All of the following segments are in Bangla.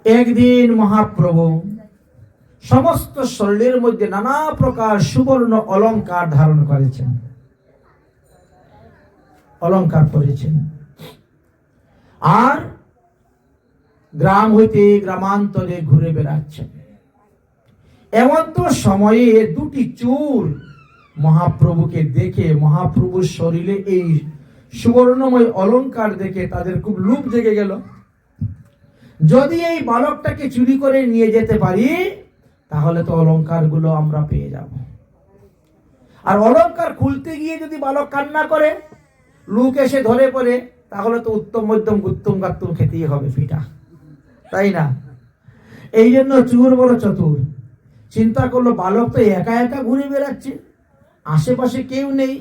একদিন মহাপ্রভু সমস্ত শরীরের মধ্যে নানা প্রকার সুবর্ণ অলংকার ধারণ করেছেন, অলংকার পরেছেন, আর গ্রাম হইতে গ্রামান্তরে ঘুরে বেড়াচ্ছেন। এমন তো সময়ে দুটি চোর মহাপ্রভুকে দেখে, মহাপ্রভুর শরীরে এই সুবর্ণময় অলংকার দেখে তাদের খুব লোভ জেগে গেল। যদি এই বালকটাকে চুরি করে নিয়ে যেতে পারি তাহলে তো অলংকার গুলো আমরা পেয়ে যাব। আর অলংকার খুলতে গিয়ে যদি বালক কান্না করে, লোক এসে ধরে পড়ে, তাহলে তো উত্তম মধ্যম গুত্তম গাত্তম খেতেই হবে পিঠা, তাই না? এই জন্য চোর বড় চতুর, চিন্তা করলো বালক তো একা একা ঘুরে বেড়াচ্ছে, আশেপাশে কেউ নেই,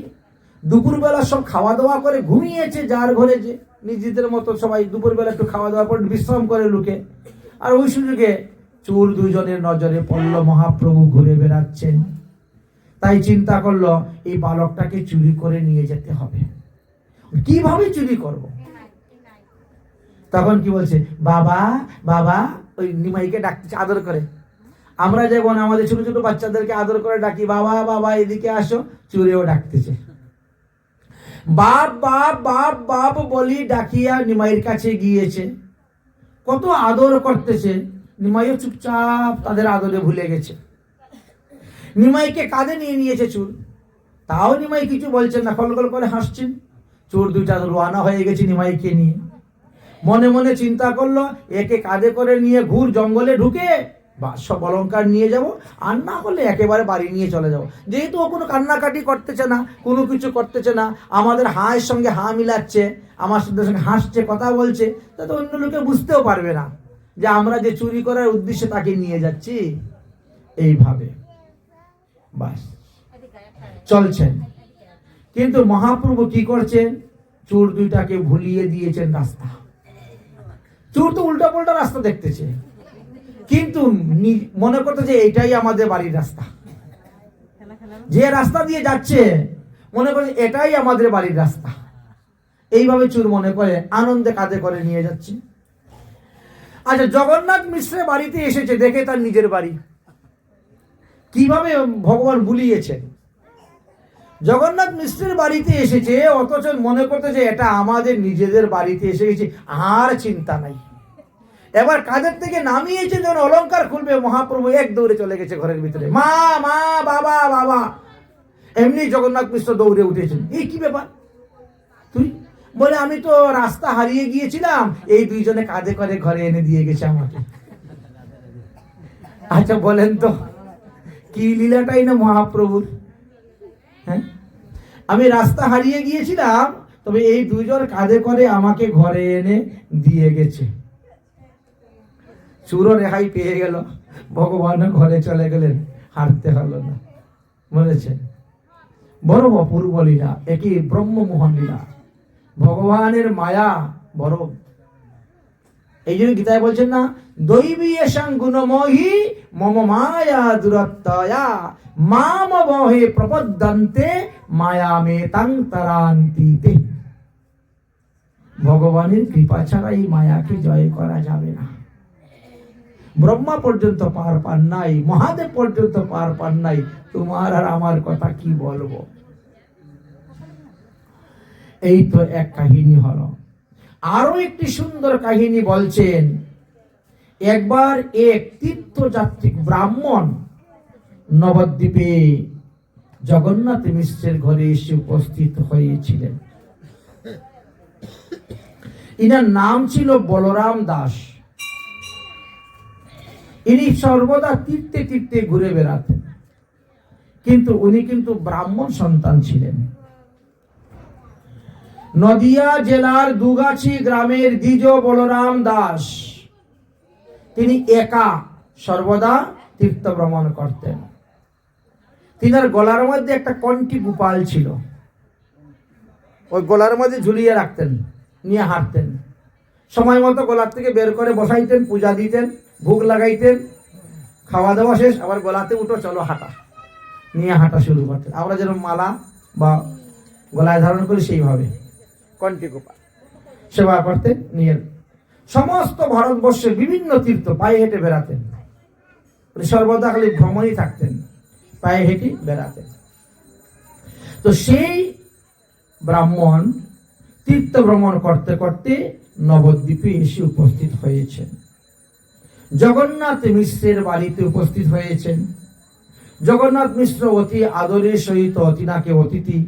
দুপুরবেলা সব খাওয়া দাওয়া করে ঘুমিয়েছে, যার ঘরে যে নিজেদের মতো সবাই দুপুরবেলা একটু খাওয়া দাওয়া করে বিশ্রাম করে লুকে। আর ওই সুযোগে চোর দুজনের নজরে পড়ল মহাপ্রভু ঘুরে বেড়াচ্ছেন। তাই চিন্তা করলো এই বালকটাকে চুরি করে নিয়ে যেতে হবে। কিভাবে চুরি করব? তখন কি বলছে, বাবা বাবা, ওই নিমাইকে ডাকছে আদর করে। আমরা যেমন আমাদের ছোট ছোট বাচ্চাদেরকে আদর করে ডাকি, বাবা বাবা এদিকে আসো, চুরিও ডাকতেছে বাপ বাপ বাপ বাপ বলি ডাকিয়া নিমাইয়ের কাছে গিয়েছে। কত আদর করতেছে, নিমাইও চুপচাপ তাদের আদরে ভুলে গেছে। নিমাইকে কাঁধে নিয়ে নিয়েছে চোর, তাও নিমাই কিছু বলছেন না, খলখল করে হাসছেন। চোর দুইটা রওনা হয়ে গেছে নিমাইকে নিয়ে। মনে মনে চিন্তা করলো, একে কাঁধে করে নিয়ে ঘুর জঙ্গলে ঢুকে সব অলংকার নিয়ে যাব, আর না হলে একেবারে বাড়ি নিয়ে চলে যাব। যেহেতু ও কোনো কান্নাকাটি করতেছে না, কোনো কিছু করতেছে না, আমাদের হাঁয়ের সঙ্গে হাঁ মিলাচ্ছে, আমার সঙ্গে হাসছে, কথা বলছে, তাতে অন্য লোকে বুঝতেও পারবে না যে আমরা যে চুরি করার উদ্দেশ্যে তাকে নিয়ে যাচ্ছি। এইভাবে বাস চলছেন। কিন্তু মহাপ্রভু কি করছেন, চোর দুইটাকে ভুলিয়ে দিয়েছেন রাস্তা। চোর তো উল্টা পাল্টা রাস্তা দেখতেছে, কিন্তু মনে করতে যে এটাই আমাদের বাড়ির রাস্তা, যে রাস্তা দিয়ে যাচ্ছে মনে করছে এটাই আমাদের বাড়ির রাস্তা। এইভাবে চোর মনে করে আনন্দে কাঁধে করে নিয়ে যাচ্ছে। আচ্ছা, জগন্নাথ মিশ্রের বাড়িতে এসেছে, দেখে তার নিজের বাড়ি। কিভাবে ভগবান ভুলিয়েছেন। জগন্নাথ মিশ্রের বাড়িতে এসেছে, অথচ মনে করতেছে এটা আমাদের নিজেদের বাড়িতে এসে গেছে, আর চিন্তা নাই। এবার কাঁধের থেকে নামিয়েছে, যখন অলংকার খুলবে, মহাপ্রভু এক দৌড়ে চলে গেছে ঘরের ভিতরে, মা মা বাবা বাবা। এমনি জগন্নাথ মিশ্র দৌড়ে উঠেছেন, এই কি ব্যাপার তুই? বলে, আমি তো রাস্তা হারিয়ে গিয়েছিলাম, এই দুইজনে কাঁধে করে ঘরে এনে দিয়ে গেছে আমাকে। আচ্ছা বলেন তো, কি লীলাটাই না মহাপ্রভুর। হ্যাঁ, আমি রাস্তা হারিয়ে গিয়েছিলাম, তবে এই দুইজন কাঁধে করে আমাকে ঘরে এনে দিয়ে গেছে। চোরও রেহাই পেয়ে গেল, ভগবান ঘরে চলে গেলেন, হারতে হলো না। বলেছেন বড় অপূর্ব লীলা, একই ব্রহ্মমোহন লীলা। ভগবানের মায়া বড়। এই জন্য গীতায় বলছেন না, দৈবী এসাং গুণমোহি মম মায়া দুরত্তয়া মাম বহে প্রপদ্যন্তে মায়া মে তাং তারান্তিতে। ভগবানের কৃপা ছাড়া এই মায়াকে জয় করা যাবে না। ব্রহ্মা পর্যন্ত পার পান নাই, মহাদেব পর্যন্ত পার পান নাই, তোমার আর আমার কথা কি বলবো। এই তো এক কাহিনী হলো। আরো একটি সুন্দর কাহিনী বলছেন। একবার এক তীর্থযাত্রী ব্রাহ্মণ নবদ্বীপে জগন্নাথ মিশ্রের ঘরে এসে উপস্থিত হয়েছিলেন। ইনার নাম ছিল বলরাম দাস। ইনি সর্বদা তীর্থে তীর্থে ঘুরে বেড়াতেন, কিন্তু উনি কিন্তু ব্রাহ্মণ সন্তান ছিলেন। নদিয়া জেলার দুগাছি গ্রামের দ্বিজ বলরাম দাস, তিনি একা সর্বদা তীর্থ ভ্রমণ করতেন। তিনার গলার মধ্যে একটা কণ্ঠী গোপাল ছিল, ওই গলার মধ্যে ঝুলিয়ে রাখতেন, নিয়ে হাঁটতেন। সময় মতো গলার থেকে বের করে বসাইতেন, পূজা দিতেন, ভোগ লাগাইতেন, খাওয়া দাওয়া শেষ আবার গলাতে উঠো, চলো হাঁটা, নিয়ে হাঁটা শুরু করতেন। আমরা যেরকম মালা বা গলায় ধারণ করি সেইভাবে কণ্ঠী গোপাল সেবা করতেন। নিয়ে সমস্ত ভারতবর্ষের বিভিন্ন তীর্থ পায়ে হেঁটে বেড়াতেন, সর্বদা খালি ভ্রমণই থাকতেন, পায়ে হেঁটে বেড়াতেন। তো সেই ব্রাহ্মণ তীর্থ ভ্রমণ করতে করতে নবদ্বীপে এসে উপস্থিত হয়েছেন। জগন্নাথ মিশ্রের বাড়িতে উপস্থিত হয়েছেন। জগন্নাথ মিশ্র অতি আদরের সহিত তিনাকে অতিথি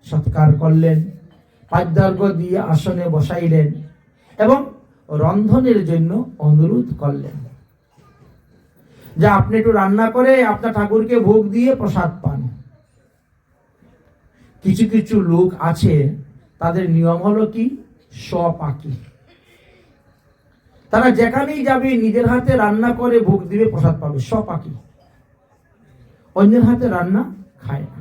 সৎকার করলেন, পাদ্যার্ঘ্য দিয়ে আসনে বসাইলেন এবং রন্ধনের জন্য অনুরোধ করলেন যে আপনি একটু রান্না করে আপনার ঠাকুরকে ভোগ দিয়ে প্রসাদ পান। কিছু কিছু লোক আছে, তাদের নিয়ম হলো কি, স্বপাকি। তারা যেখানেই যাবে নিজের হাতে রান্না করে ভোগ দিবে, প্রসাদ পাবে, স্বপাকি। অন্যের হাতে রান্না খায় না।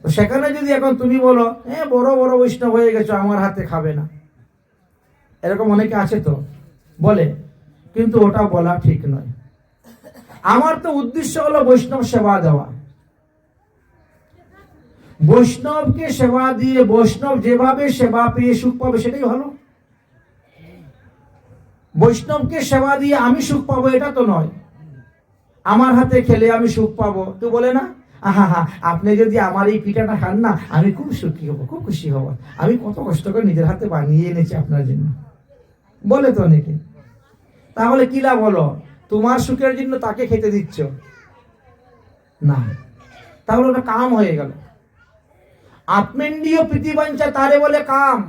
তো সেখানে যদি এখন তুমি বলো বড় বড় বৈষ্ণব হয়ে গেছো, আমার হাতে খাবে না, এরকম অনেকে আছে তো বলে, কিন্তু ওটা বলা ঠিক নয়। আমার তো উদ্দেশ্য হলো বৈষ্ণব সেবা দেওয়া। বৈষ্ণবকে সেবা দিয়ে বৈষ্ণব যেভাবে সেবা পেয়ে সুখ পাবে সেটাই ভালো। বৈষ্ণবকে সেবা দিয়ে আমি সুখ পাবো এটা তো নয়। আমার হাতে খেলে আমি সুখ পাবো, তো বলে না, আহা আপনি যদি আমার এই পিঠাটা খান না, আমি খুব সুখী হব, খুব খুশি হব, আমি কত কষ্ট করে নিজের হাতে বানিয়ে এনেছি আপনার জন্য, বলে তো অনেকে। তাহলে কি লাভ হলো? তোমার সুখের জন্য তাকে খেতে দিচ্ছ না, তাহলে ওটা কাম হয়ে গেল। আত্মেন্দ্রিয় প্রীতিবাঞ্ছা তারে বলে কাম।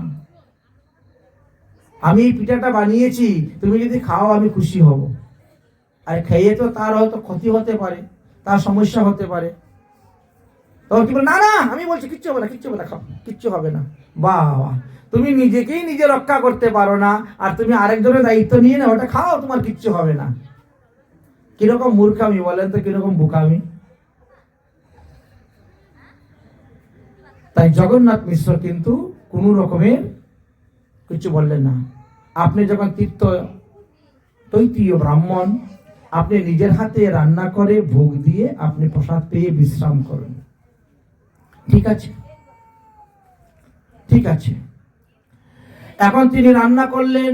আমি এই পিঠাটা বানিয়েছি, তুমি যদি খাও আমি খুশি হব। আর খেয়ে তো তার হয়তো ক্ষতি হতে পারে, তার সমস্যা হতে পারে। তখন কি বলে, না না আমি বলছি কিচ্ছু হবে না, কিচ্ছু হবে না, খাও, কিচ্ছু হবে না। বাহ, তুমি নিজেকেই নিজে রক্ষা করতে পারো না, আর তুমি আরেকজনের দায়িত্ব নিয়ে না ওটা খাও, তোমার কিচ্ছু হবে না। কিরকম মূর্খামি বলেন তো, কিরকম বোকামি। তাই জগন্নাথ মিশ্র কিন্তু কোন রকমের কিছু বললেন না। আপনি যখন তীর্থ তৈতীয় ব্রাহ্মণ, আপনি নিজের হাতে রান্না করে ভোগ দিয়ে আপনি প্রসাদ পেয়ে বিশ্রাম করুন। ঠিক আছে, ঠিক আছে। এখন তিনি রান্না করলেন,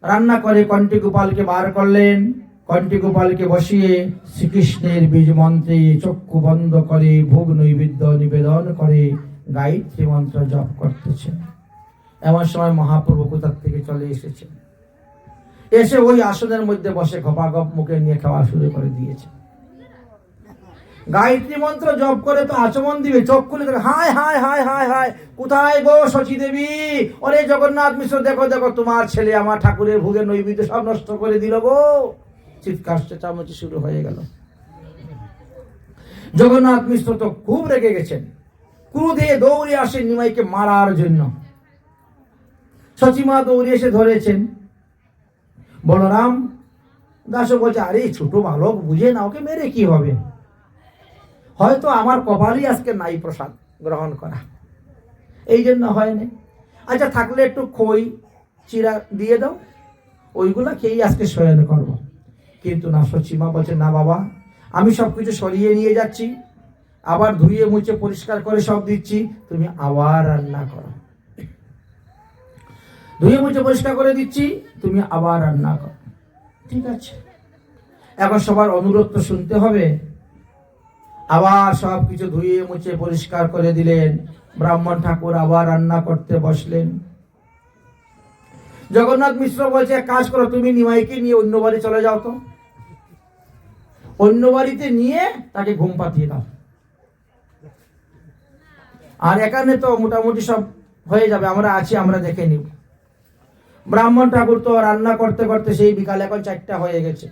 রান্না করে কণ্ঠে গোপালকে বার করলেন। কণ্ঠে গোপালকে বসিয়ে শ্রীকৃষ্ণের বীজ মন্ত্রে চক্ষু বন্ধ করে ভোগ নৈবেদ্য নিবেদন করে গায়ত্রী মন্ত্র জপ করতেছেন। এমন সময় মহাপ্রভু কোথার থেকে চলে এসেছেন, এসে ওই আসনের মধ্যে বসে গপাগপ মুখে নিয়ে খাওয়া শুরু করে দিয়েছে। গায়ত্রী মন্ত্র জপ করে তো আচমন দিবে, চোখ খুলে দেখে, হায় হায় হায় হায় হায়, কোথায় গো শচী দেবী, ওরে জগন্নাথ মিশ্র, দেখো দেখো তোমার ছেলে আমার ঠাকুরের ভোগের নৈবেদ্য সব নষ্ট করে দিল গো। চিৎকার চেঁচামেচি শুরু হয়ে গেল। জগন্নাথ মিশ্র তো খুব রেগে গেছেন, ক্রোধে দৌড়ে আসেন নিমাইকে মারার জন্য। শচীমা দৌড়ে এসে ধরেছেন। বলরাম দাসও বলছে, আরে ছোট বালক, বুঝে না, ওকে মেরে কি হবে, হয়তো আমার কপালই আজকে নাই প্রসাদ গ্রহণ করা, এই জন্য হয়নি। আচ্ছা থাকলে একটু খই চিরা দিয়ে দাও, ওইগুলা খেয়েই আজকে শয়ন করব। কিন্তু না, শচীমা বলছে, না বাবা, আমি সবকিছু সরিয়ে নিয়ে যাচ্ছি, আবার ধুয়ে মুছে পরিষ্কার করে সব দিচ্ছি, তুমি আবার রান্না করো। ধুয়ে মুছে পরিষ্কার করে দিচ্ছি, তুমি আবার রান্না করো। ঠিক আছে, এখন সবার অনুরোধ তো শুনতে হবে। আবার সব কিছু ধুয়ে মুছে পরিষ্কার করে দিলেন। ব্রাহ্মণ ঠাকুর আবার রান্না করতে বসলেন। জগন্নাথ মিশ্র বলছে, এক কাজ করো, তুমি নিমাইকে নিয়ে অন্য বাড়ি চলে যাও তো, অন্য বাড়িতে নিয়ে তাকে ঘুম পাতিয়ে দাও, আর এখানে তো মোটামুটি সব হয়ে যাবে, আমরা আছি, আমরা দেখে নিব। ব্রাহ্মণ ঠাকুর তো রান্না করতে করতে সেই বিকাল এখন 4টা হয়ে গেছে।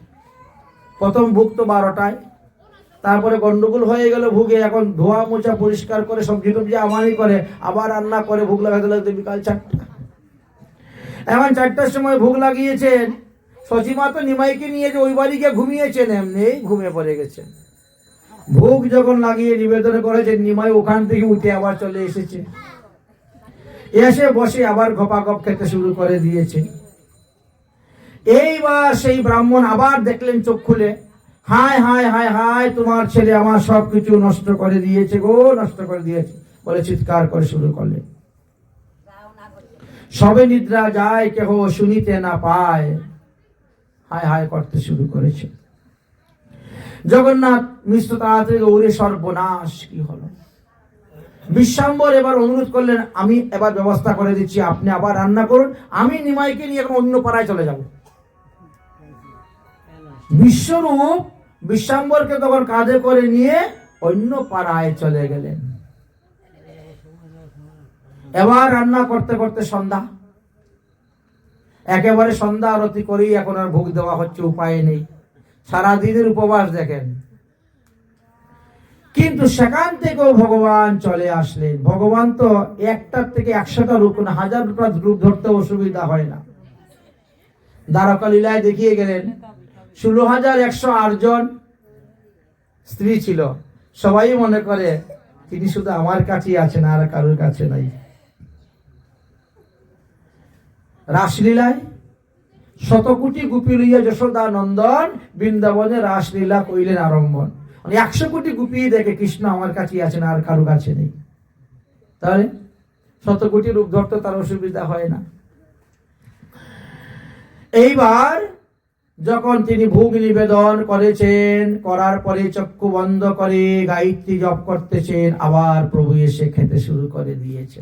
প্রথম ভোগ তো 12টায়, তারপরে গন্ডগোল হয়ে গেল ভোগে। এখন ধোয়া মোছা পরিষ্কার করে সবজি টবজি আমারই করে, আবার রান্না করে ভোগ লাগাতে লাগতে বিকাল 4টা। এখন 4টার সময় ভোগ লাগিয়েছেন। শচীমা তো নিমাইকে নিয়ে যে ওই বাড়ি গিয়ে ঘুমিয়েছেন, এমনি ঘুমিয়ে পড়ে গেছেন। ভোগ যখন লাগিয়ে নিবেদন করেছেন, নিমাই ওখান থেকে উঠে আবার চলে এসেছে, এসে বসে আবার গপাগপ খেতে শুরু করে দিয়েছে। এইবার সেই ব্রাহ্মণ আবার দেখলেন চোখ খুলে, হায় হায় হায় হায়, তোমার ছেলে আমার সবকিছু নষ্ট করে দিয়েছে গো, নষ্ট করে দিয়েছে বলে চিৎকার করে শুরু করলেন। সবে নিদ্রা যায়, কেহ শুনিতে না পায়। হায় হায় করতে শুরু করেছে। জগন্নাথ মিশ্র তাড়াতাড়ি ওরে সর্বনাশ, কি হলো? বিশ্বাম্বর এবার অনুরোধ করলেন, আমি এবার ব্যবস্থা করে দিচ্ছি, আপনি আবার রান্না করুন, আমি নিমাইকে নিয়ে এখন অন্য পাড়ায় চলে যাব। বিশ্বরূপ বিশ্বাম্বরকে তখন কাঁধে করে নিয়ে অন্য পাড়ায় চলে গেলেন। এবার রান্না করতে করতে সন্ধ্যা, একেবারে সন্ধ্যা আরতি করেই এখন আর ভোগ দেওয়া হচ্ছে, উপায় নেই, সারাদিনের উপবাস দেখেন। কিন্তু সেখান থেকেও ভগবান চলে আসলেন। ভগবান তো একটার থেকে 100টা রূপ, 1000টা রূপ ধরতে অসুবিধা হয় না। দ্বারকা লীলায় দেখিয়ে গেলেন 16,108 জন স্ত্রী ছিল, সবাই মনে করে তিনি শুধু আমার কাছেই আছেন, আর কারোর কাছে নাই। রাসলীলায় 100 কোটি গোপী লইয়া যশোদা নন্দন বৃন্দাবনে রাসলীলা কইলেন আরম্ভন। 100 কোটি গোপী দেখে কৃষ্ণ আমার কাছেই আছেন, আর কারো কাছে নেই। তাহলে 100 কোটি রূপ ধরতে তার অসুবিধা হয় না। এইবার যখন তিনি ভোগ নিবেদন করেছেন, করার পরে চক্ষু বন্ধ করে গায়ত্রী জপ করতেছেন, আবার প্রভু এসে খেতে শুরু করে দিয়েছে।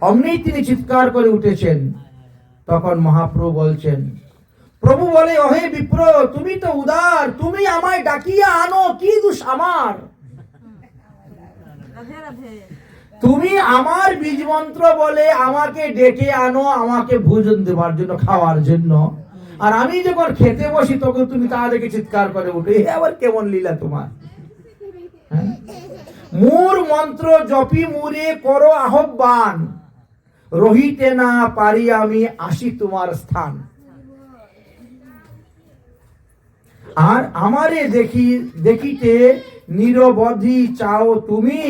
অমনি তিনি চিৎকার করে উঠেছেন। তখন মহাপ্রভু বলছেন, প্রভু বলে, ওহে বিপ্র, তুমি তো উদার, তুমি আমায় ডাকিয়া আনো, কি দোষ আমার? তুমি আমার বীজ মন্ত্র বলে আমাকে ডেকে আনো, আমাকে ভোজন দেবার জন্য, খাওয়ার জন্য, আর আমি যখন খেতে বসি তখন তুমি তা দেখে চিৎকার করে উঠে, আবার কেমন লীলা তোমার? মূর মন্ত্র জপি মুরে করো আহ্বান, রহিতে না পারি আমি আসি তোমার স্থান। আর আমারে দেখিতে নিরবধি চাও তুমি,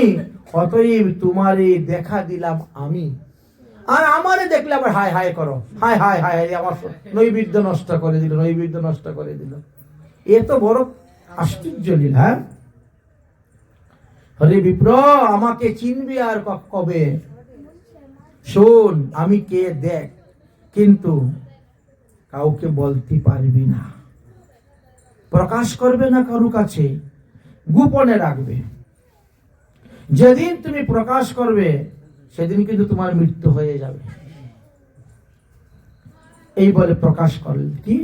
অতএব তোমারে দেখা দিলাম আমি। আর আমারে দেখলে আবার হায় হায় করো, হায় হায় হায়, আমার নৈবেদ্য নষ্ট করে দিল, নৈবেদ্য নষ্ট করে দিল। এ তো বড় আশ্চর্য লীলা। হরে বিপ্র, আমাকে চিনবি আর কবে? শোন, আমি কে দেখ, কিন্তু কাউকে বলতে পারবি না, প্রকাশ করবে না কারো কাছে, গোপনে রাখবে। যেদিন তুমি প্রকাশ করবে সেদিন কিন্তু তোমার মৃত্যু হয়ে যাবে। এই বলে প্রকাশ করলেন কি?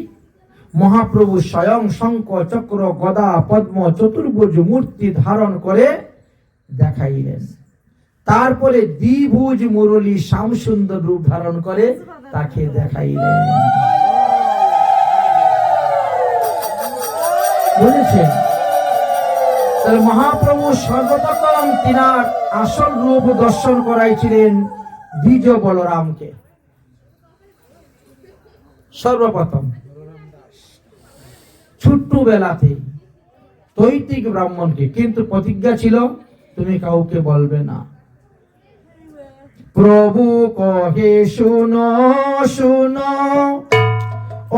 মহাপ্রভু স্বয়ং শঙ্খ চক্র গদা পদ্ম চতুর্ভুজ মূর্তি ধারণ করে দেখাইলেন। তারপরে দ্বিভুজ মুরলী শ্যামসুন্দর রূপ ধারণ করে তাকে দেখাইলেন। বুঝেছেন? তাহলে মহাপ্রভু সর্বপ্রথম তিনার আসল রূপ দর্শন করাইছিলেন দ্বিজ বলরামকে, সর্বপ্রথম ছোট্ট বেলাতে তৈতিক ব্রাহ্মণকে। কিন্তু প্রতিজ্ঞা ছিল, তুমি কাউকে বলবে না। প্রভু কহে শুনো শুনো,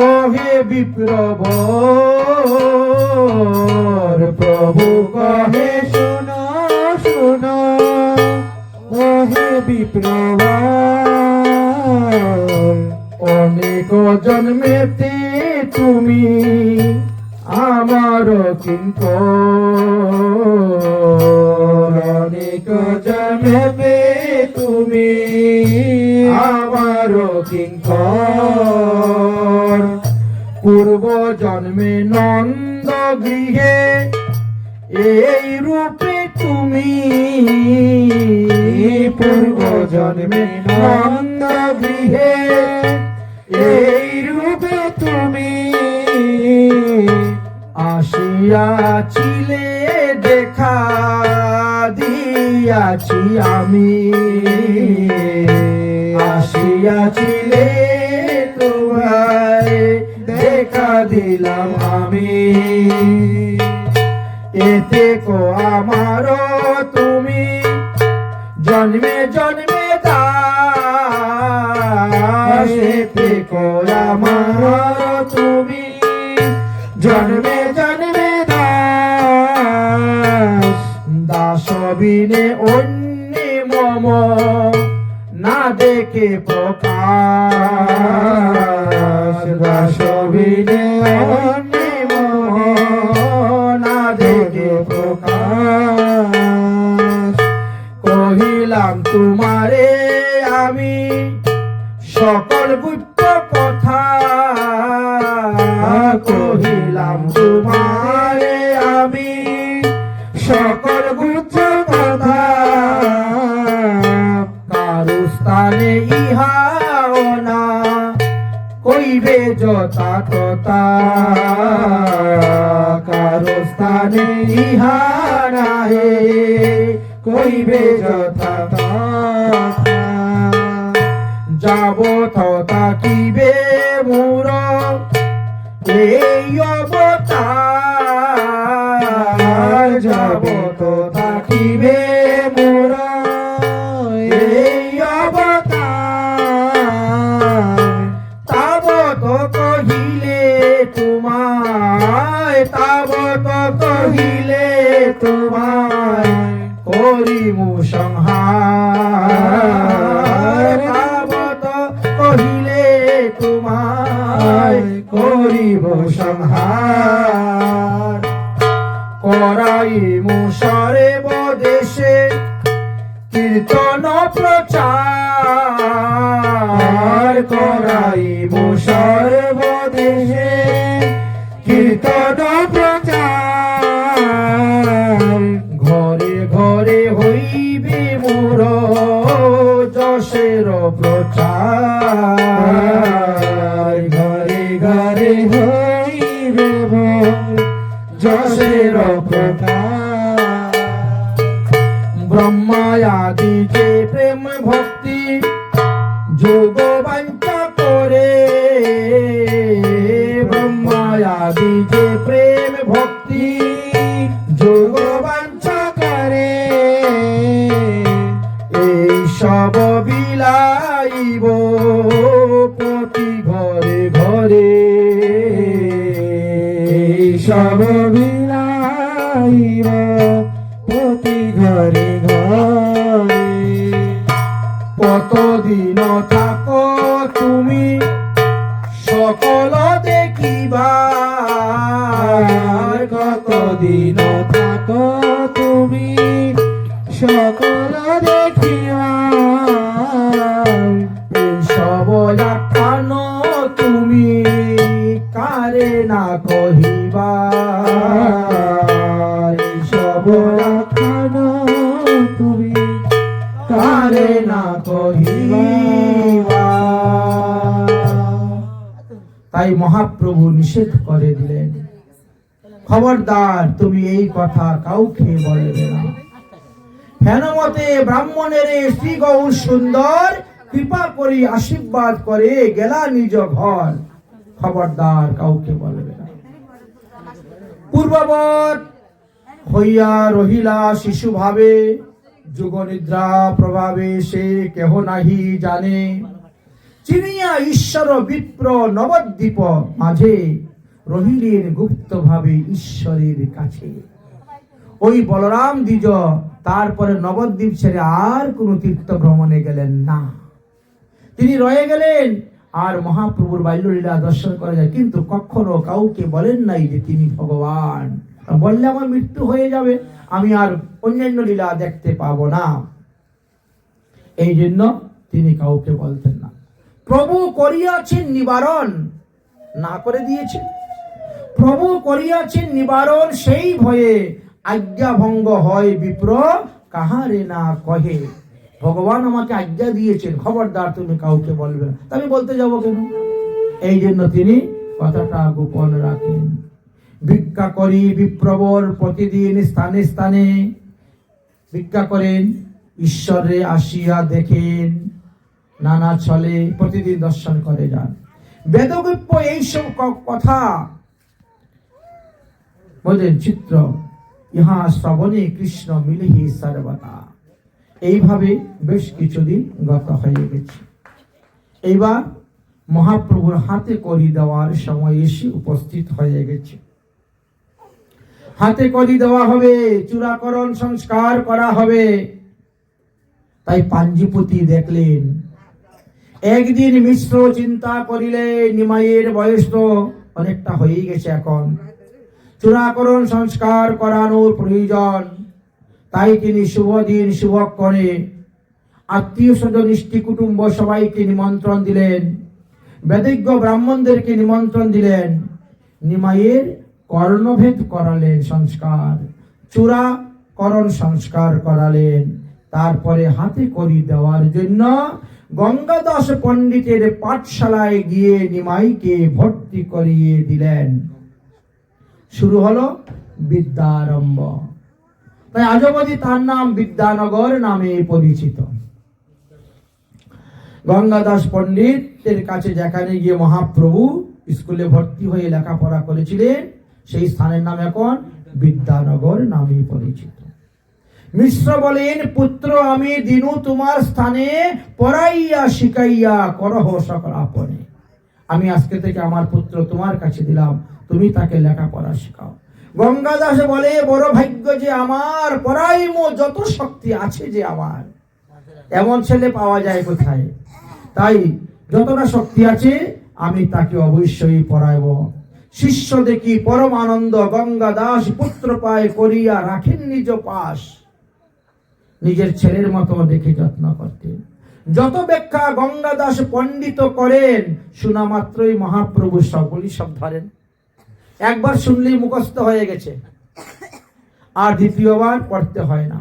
ওহে বিপ্রবর, প্রভু কহে শুনো শুনো, ওহে বিপ্রবর, অনেক জন্মেতে তুমি আমার কিঙ্কর, অনেক জন্মেতে তুমি আমার কিঙ্কর। পূর্ব জন্মে নন্দ গৃহে এই রূপে তুমি, পূর্ব জন্মে নন্দ গৃহে এই রূপে তুমি আসিয়াছিলে, দেখা দিয়াছি আমি, আসিয়াছিলে তোমায় দেখা দিলাম আমি। এতে কো আমার তুমি জন্মে জন্মে দাস, এতে কো আমার তুমি জন্মে জন্মে দাস, দাস বিনে অন্য মম না দেখে প্রকাশ, দাসবিনে না দেখে প্রকাশ। কহিলাম তোমারে আমি সকল গুপ্ত কথা, কহিলাম তোমারে আমি সকল গুপ্ত কথা। কারো স্থানে ইহাও না কইবে যথা তথা, কারো স্থানে ইহা নাহে কইবে যথা তথা। যাব তথা কিবে মোর এই অবতার, যাব তথা কিবে মোর এই অবতার। তাবত কহিলে তোমায়, তাবত কহিলে তোমায় করিমু সংহার, তাবত কহিলে তোমায় করিব সংহার। করাইমু সর্বদেশে কীর্তন প্রচার, করাইমু সর্বদেশে কীর্তন প্রচার। ঘরে ঘরে হইবে মোর যশের প্রচার, ঘরে ঘরে হইবে মোর যশের প্রচার। ব্রহ্মায়াদি যে প্রেম ভক্তি যোগ বাঞ্ছা করে, ব্রহ্মায়াদি যে প্রেম ভক্তি যোগ বাঞ্ছা করে। এই সব বিলাইব প্রতি ঘরে ঘরে, এই সব বিলাইব প্রতি ঘরে ঘরে। কতদিন থাকো তুমি সকল দেখিবার, কতদিন থাকো তুমি সকল দেখিবার। এই সব আখ্যান তুমি কারে না কহিবার, এই সব আখ্যান তুমি কারে না কহিবার। তাই মহাপ্রভু নিষেধ করে দিলেন, খবরদার তুমি এই কথা কাউকে বলবে না। হেনমতে ব্রাহ্মণের শ্রী গৌর সুন্দর কৃপা করি আশীর্বাদ করে গেলা নিজ ঘর, খবরদার কাউকে বলবে না। পূর্ববৎ হইয়া রহিলা শিশু ভাবে, যুগ নিদ্রা প্রভাবে সে কেহ নাহি জানে। চিনিয়া ঈশ্বর বিপ্র নবদ্বীপ মাঝে, রহিলেন গুপ্ত ভাবে ঈশ্বরের কাছে। ওই বলরাম দ্বিজ তারপরে নবদ্বীপ ছেড়ে আর কোনো তীর্থ ভ্রমণে গেলেন না, তিনি রয়ে গেলেন আর মহাপ্রভুর বাল্যলীলা দর্শন করা যায়। কিন্তু কখনো কাউকে বলেন নাই যে তিনি ভগবান। বললে আমার মৃত্যু হয়ে যাবে, আমি আর অন্যান্য লীলা দেখতে পাবো না, এই জন্য তিনি কাউকে বলতেন না। প্রভু করিয়াছেন নিবারণ, না করে দিয়েছেন। প্রভু করিয়াছেন নিবারণ, সেই ভয়ে আজ্ঞা ভঙ্গ হয় বিপ্র কাহারে না কহে। ভগবান আমাকে আজ্ঞা দিয়েছেন, খবরদার তুমি কাউকে বলবে না। আমি বলতে যাব কেন? এই জন্য তিনি কথাটা গোপন রাখেন। ভিক্ষা করি বিপ্রবর প্রতিদিন স্থানে স্থানে ভিক্ষা করেন, ঈশ্বরে আসিয়া দেখেন, নানা ছলে প্রতিদিন দর্শন করে যান। বেদগোপ্য এইসব কথা বলেন চিত্র, ইহা শ্রবণে কৃষ্ণ মিলিহি সর্বদা। এইভাবে বেশ কিছুদিন গত হয়ে গেছে। এইবার মহাপ্রভুর হাতে করি দেওয়ার সময় এসে উপস্থিত হয়ে গেছে। হাতে করি দেওয়া হবে, চূড়াকরণ সংস্কার করা হবে। তাই পাঞ্জিপতি দেখলেন একদিন মিশ্র চিন্তা করিলে নিমাইয়ের বয়স তো অনেকটা হয়ে গেছে, এখন চূড়াকরণ সংস্কার করানোর প্রয়োজন। তাই তিনি শুভ দিন শুভ করে আত্মীয় স্বজন ইষ্টি কুটুম্ব সবাইকে নিমন্ত্রণ দিলেন, বেদজ্ঞ ব্রাহ্মণদেরকে নিমন্ত্রণ দিলেন। নিমাইয়ের কর্ণভেদ করালেন, সংস্কার চূড়াকরণ সংস্কার করালেন। তারপরে হাতে করি দেওয়ার জন্য গঙ্গাদাস পণ্ডিতের পাঠশালায় গিয়ে নিমাইকে ভর্তি করিয়ে দিলেন। শুরু হলো বিদ্যারম্ভ। তাই আজ অবধি তার নাম বিদ্যানগর নামে পরিচিত। গঙ্গাদাস পণ্ডিতের কাছে যেখানে গিয়ে মহাপ্রভু স্কুলে ভর্তি হয়ে লেখাপড়া করেছিলেন, সেই স্থানের নাম এখন বিদ্যানগর নামে পরিচিত। মিশ্র বলেন, পুত্র আমি দিনু তোমার স্থানে পড়াইয়া শিখাইয়া করহ সকল আপনে। আমি আজকে থেকে আমার পুত্র তোমার কাছে দিলাম, তুমি তাকে লেখাপড়া শেখাও। গঙ্গাদাস বলে, বড় ভাগ্য যে আমার, পড়াইমো যত শক্তি আছে যে আমার। এমন ছেলে পাওয়া যায় কোথায়? তাই যতটা শক্তি আছে আমি তাকে অবশ্যই পড়াইব। শিষ্য দেখি পরম আনন্দ, গঙ্গাদাস পুত্র পায় করিয়া রাখেন নিজ পাশ। নিজের ছেলের মতো দেখে যত্ন করতেন। যত ব্যাখ্যা গঙ্গাদাস পণ্ডিত করেন, শোনা মাত্রই মহাপ্রভু সকলই সব ধরেন। একবার শুনলেই মুখস্থ হয়ে গেছে, আর দ্বিতীয়বার পড়তে হয় না।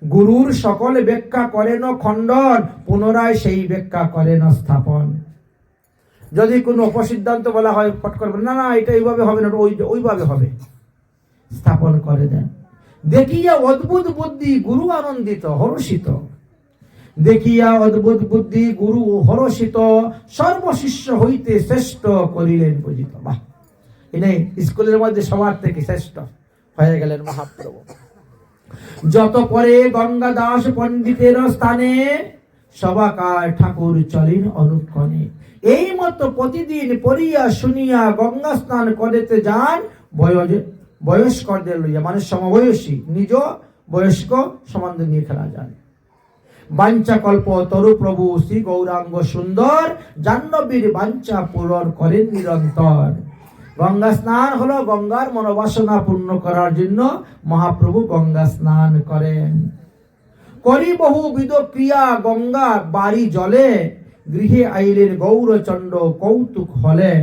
গুরুর সকল ব্যাখ্যা করেন খণ্ডন, পুনরায় সেই ব্যাখ্যা করেন স্থাপন। যদি কোনো অপসিদ্ধান্ত বলা হয়, ফট করবেন না, না এটা এইভাবে হবে না, ওইভাবে হবে, স্থাপন করে দেন। দেখিয়া অদ্ভুত বুদ্ধি গুরু আনন্দিত হর্ষিত। দেখিয়া অদ্ভুত বুদ্ধি গুরু হর্ষিত, সর্বশিষ্য হইতে শ্রেষ্ঠ করিলেন পূজিত। বাহ, এনে স্কুলের মধ্যে সবার থেকে শ্রেষ্ঠ হয়ে গেলেন মহাপ্রভু। যত পরে গঙ্গাদাস পণ্ডিতের স্থানে সবাকার ঠাকুর চলেন অনুক্ষণে। এই মতো প্রতিদিন পড়িয়া শুনিয়া গঙ্গা স্নান করিতে যান বয়স্কদের লইয়া, মানে সমবয়সী, নিজ বয়স্ক সম্বন্ধ নিয়ে খেলা যায়। বাঞ্ছা কল্প তরু প্রভু শ্রী গৌরাঙ্গ সুন্দর, জাহ্নবীর বাঞ্ছা পূরণ করেন নিরন্তর। গঙ্গা স্নান হলো গঙ্গার মনোবাসনা পূর্ণ করার জন্য মহাপ্রভু গঙ্গা স্নান করেন। করি বহুবিধ ক্রিয়া গঙ্গা বাড়ি জলে, গৃহে আইলেন গৌরচন্ড কৌতুক হলে।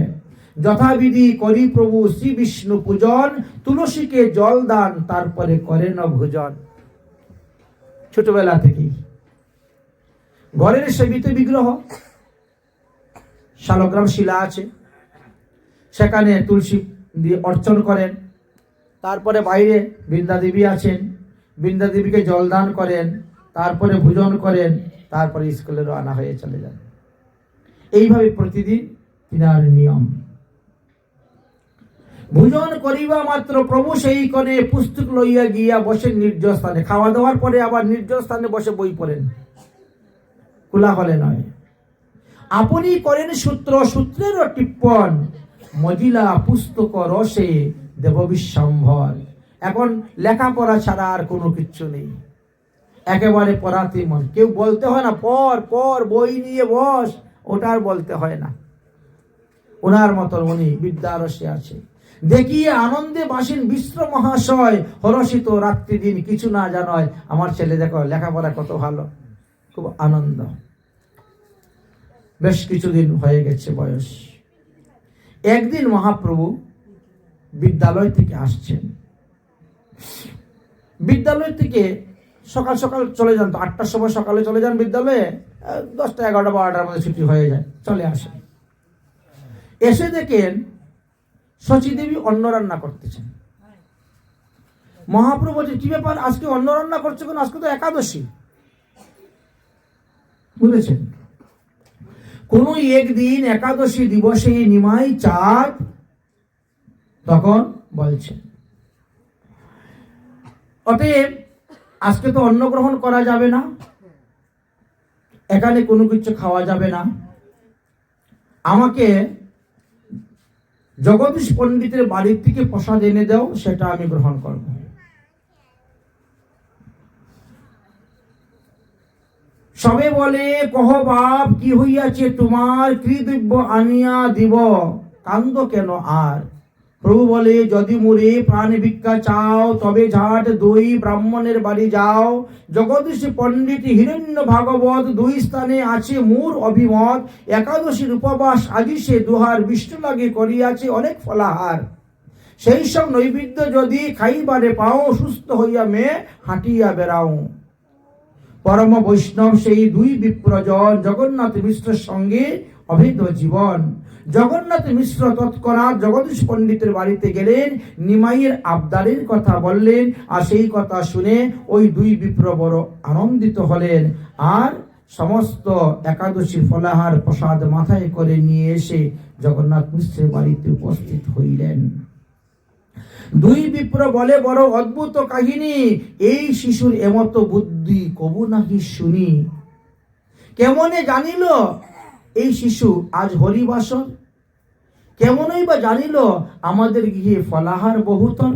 যথাবিধি করি প্রভু শ্রী বিষ্ণু পূজন, তুলসীকে জল দান তারপরে করেন ভোজন। ছোটবেলা থেকেই ঘরের সেবিত বিগ্রহ শালগ্রাম শিলা আছে, সেখানে তুলসী দিয়ে অর্চন করেন। তারপরে বাইরে বৃন্দা দেবী আছেন, বৃন্দা দেবীকে জলদান করেন, তারপরে ভোজন করেন, তারপরে স্কুলে রওনা হয়ে চলে যান। এইভাবে প্রতিদিন তিনার নিয়ম। ভোজন করিবা মাত্র প্রভু সেই কোণে পুস্তক লইয়া গিয়া বসেন নির্জন স্থানে। খাওয়া দাওয়ার পরে আবার নির্জন স্থানে বসে বই পড়েন, কোলাহলে নয়। আপনি করেন সূত্র, সূত্রের টিপ্পণ, মজিলা পুস্তক রসে দেব বিশ্বম্ভর। এখন লেখাপড়া ছাড়া আর কোনো কিচ্ছু নেই, একেবারে পড়াতে মন। কেউ বলতে হয় না পর পর বই নিয়ে বস, ওটা আর বলতে হয় না। ওনার মতন উনি বিদ্যারসে আছে। দেখিয়ে আনন্দে বাসেন বিশ্ব মহাশয়, হরষিত রাত্রি দিন কিছু না জানয়। আমার ছেলে দেখো লেখাপড়া কত ভালো, খুব আনন্দ। বেশ কিছুদিন হয়ে গেছে বয়স। একদিন মহাপ্রভু বিদ্যালয় থেকে আসছেন। বিদ্যালয় থেকে সকাল সকাল চলে যান, তো 8টার সময় সকালে চলে যান বিদ্যালয়ে, 10টা 11টা 12টার মধ্যে ছুটি হয়ে যায়, চলে আসেন। এসে দেখেন শচীদেবী অন্ন রান্না করতেছেন। মহাপ্রভু বলছে, কি ব্যাপার আজকে অন্ন রান্না করছে কেন? আজকে তো একাদশী। বুঝেছেন? কোন একদিন একাদশী দিবসে নিমাই চাঁদ তখন বলছেন, অতএব আজকে তো অন্ন গ্রহণ করা যাবে না, এখানে কোনো কিছু খাওয়া যাবে না, আমাকে জগদীশ পণ্ডিতের বাড়ির থেকে প্রসাদ এনে দাও, সেটা আমি গ্রহণ করব। সবে বলে, কহ বাপ কি হইয়াছে তোমার, কি দিব্য আনিয়া দিব, কান্দ কেন আর। প্রভু বলে, যদি মোরে প্রাণ ভিক্ষা চাও, তবে ঝাট দই ব্রাহ্মণের বাড়ি যাও। জগদীশ পণ্ডিত হিরণ্য ভাগবত দুই স্থানে আছে মূর অভিমত। একাদশীর উপবাস আজি সে দুহার, বিষ্ণু লাগে করিয়াছে অনেক ফলাহার। সেই সব নৈবেদ্য যদি খাইবারে পাও, সুস্থ হইয়া মেয়ে হাঁটিয়া বেড়াও। পরম বৈষ্ণব সেই দুই বিপ্রজন, জগন্নাথ মিশ্রের সঙ্গে অভেদ জীবন। জগন্নাথ মিশ্র তৎক্ষণাৎ জগদীশ পণ্ডিতের বাড়িতে গেলেন, নিমাইয়ের আবদারের কথা বললেন। আর সেই কথা শুনে ওই দুই বিপ্র বড় আনন্দিত হলেন। আর সমস্ত একাদশী ফলাহার প্রসাদ মাথায় করে নিয়ে এসে জগন্নাথ মিশ্রের বাড়িতে উপস্থিত হইলেন। দুই বিপ্র বলে, বড় অদ্ভুত কাহিনী, এই শিশুর এমত বুদ্ধি কবু নাহি শুনি। কেমনে জানিল এই শিশু আজ হরিবাসর, কেমনই বা জানিল আমাদের গৃহে ফলাহার বহুতর।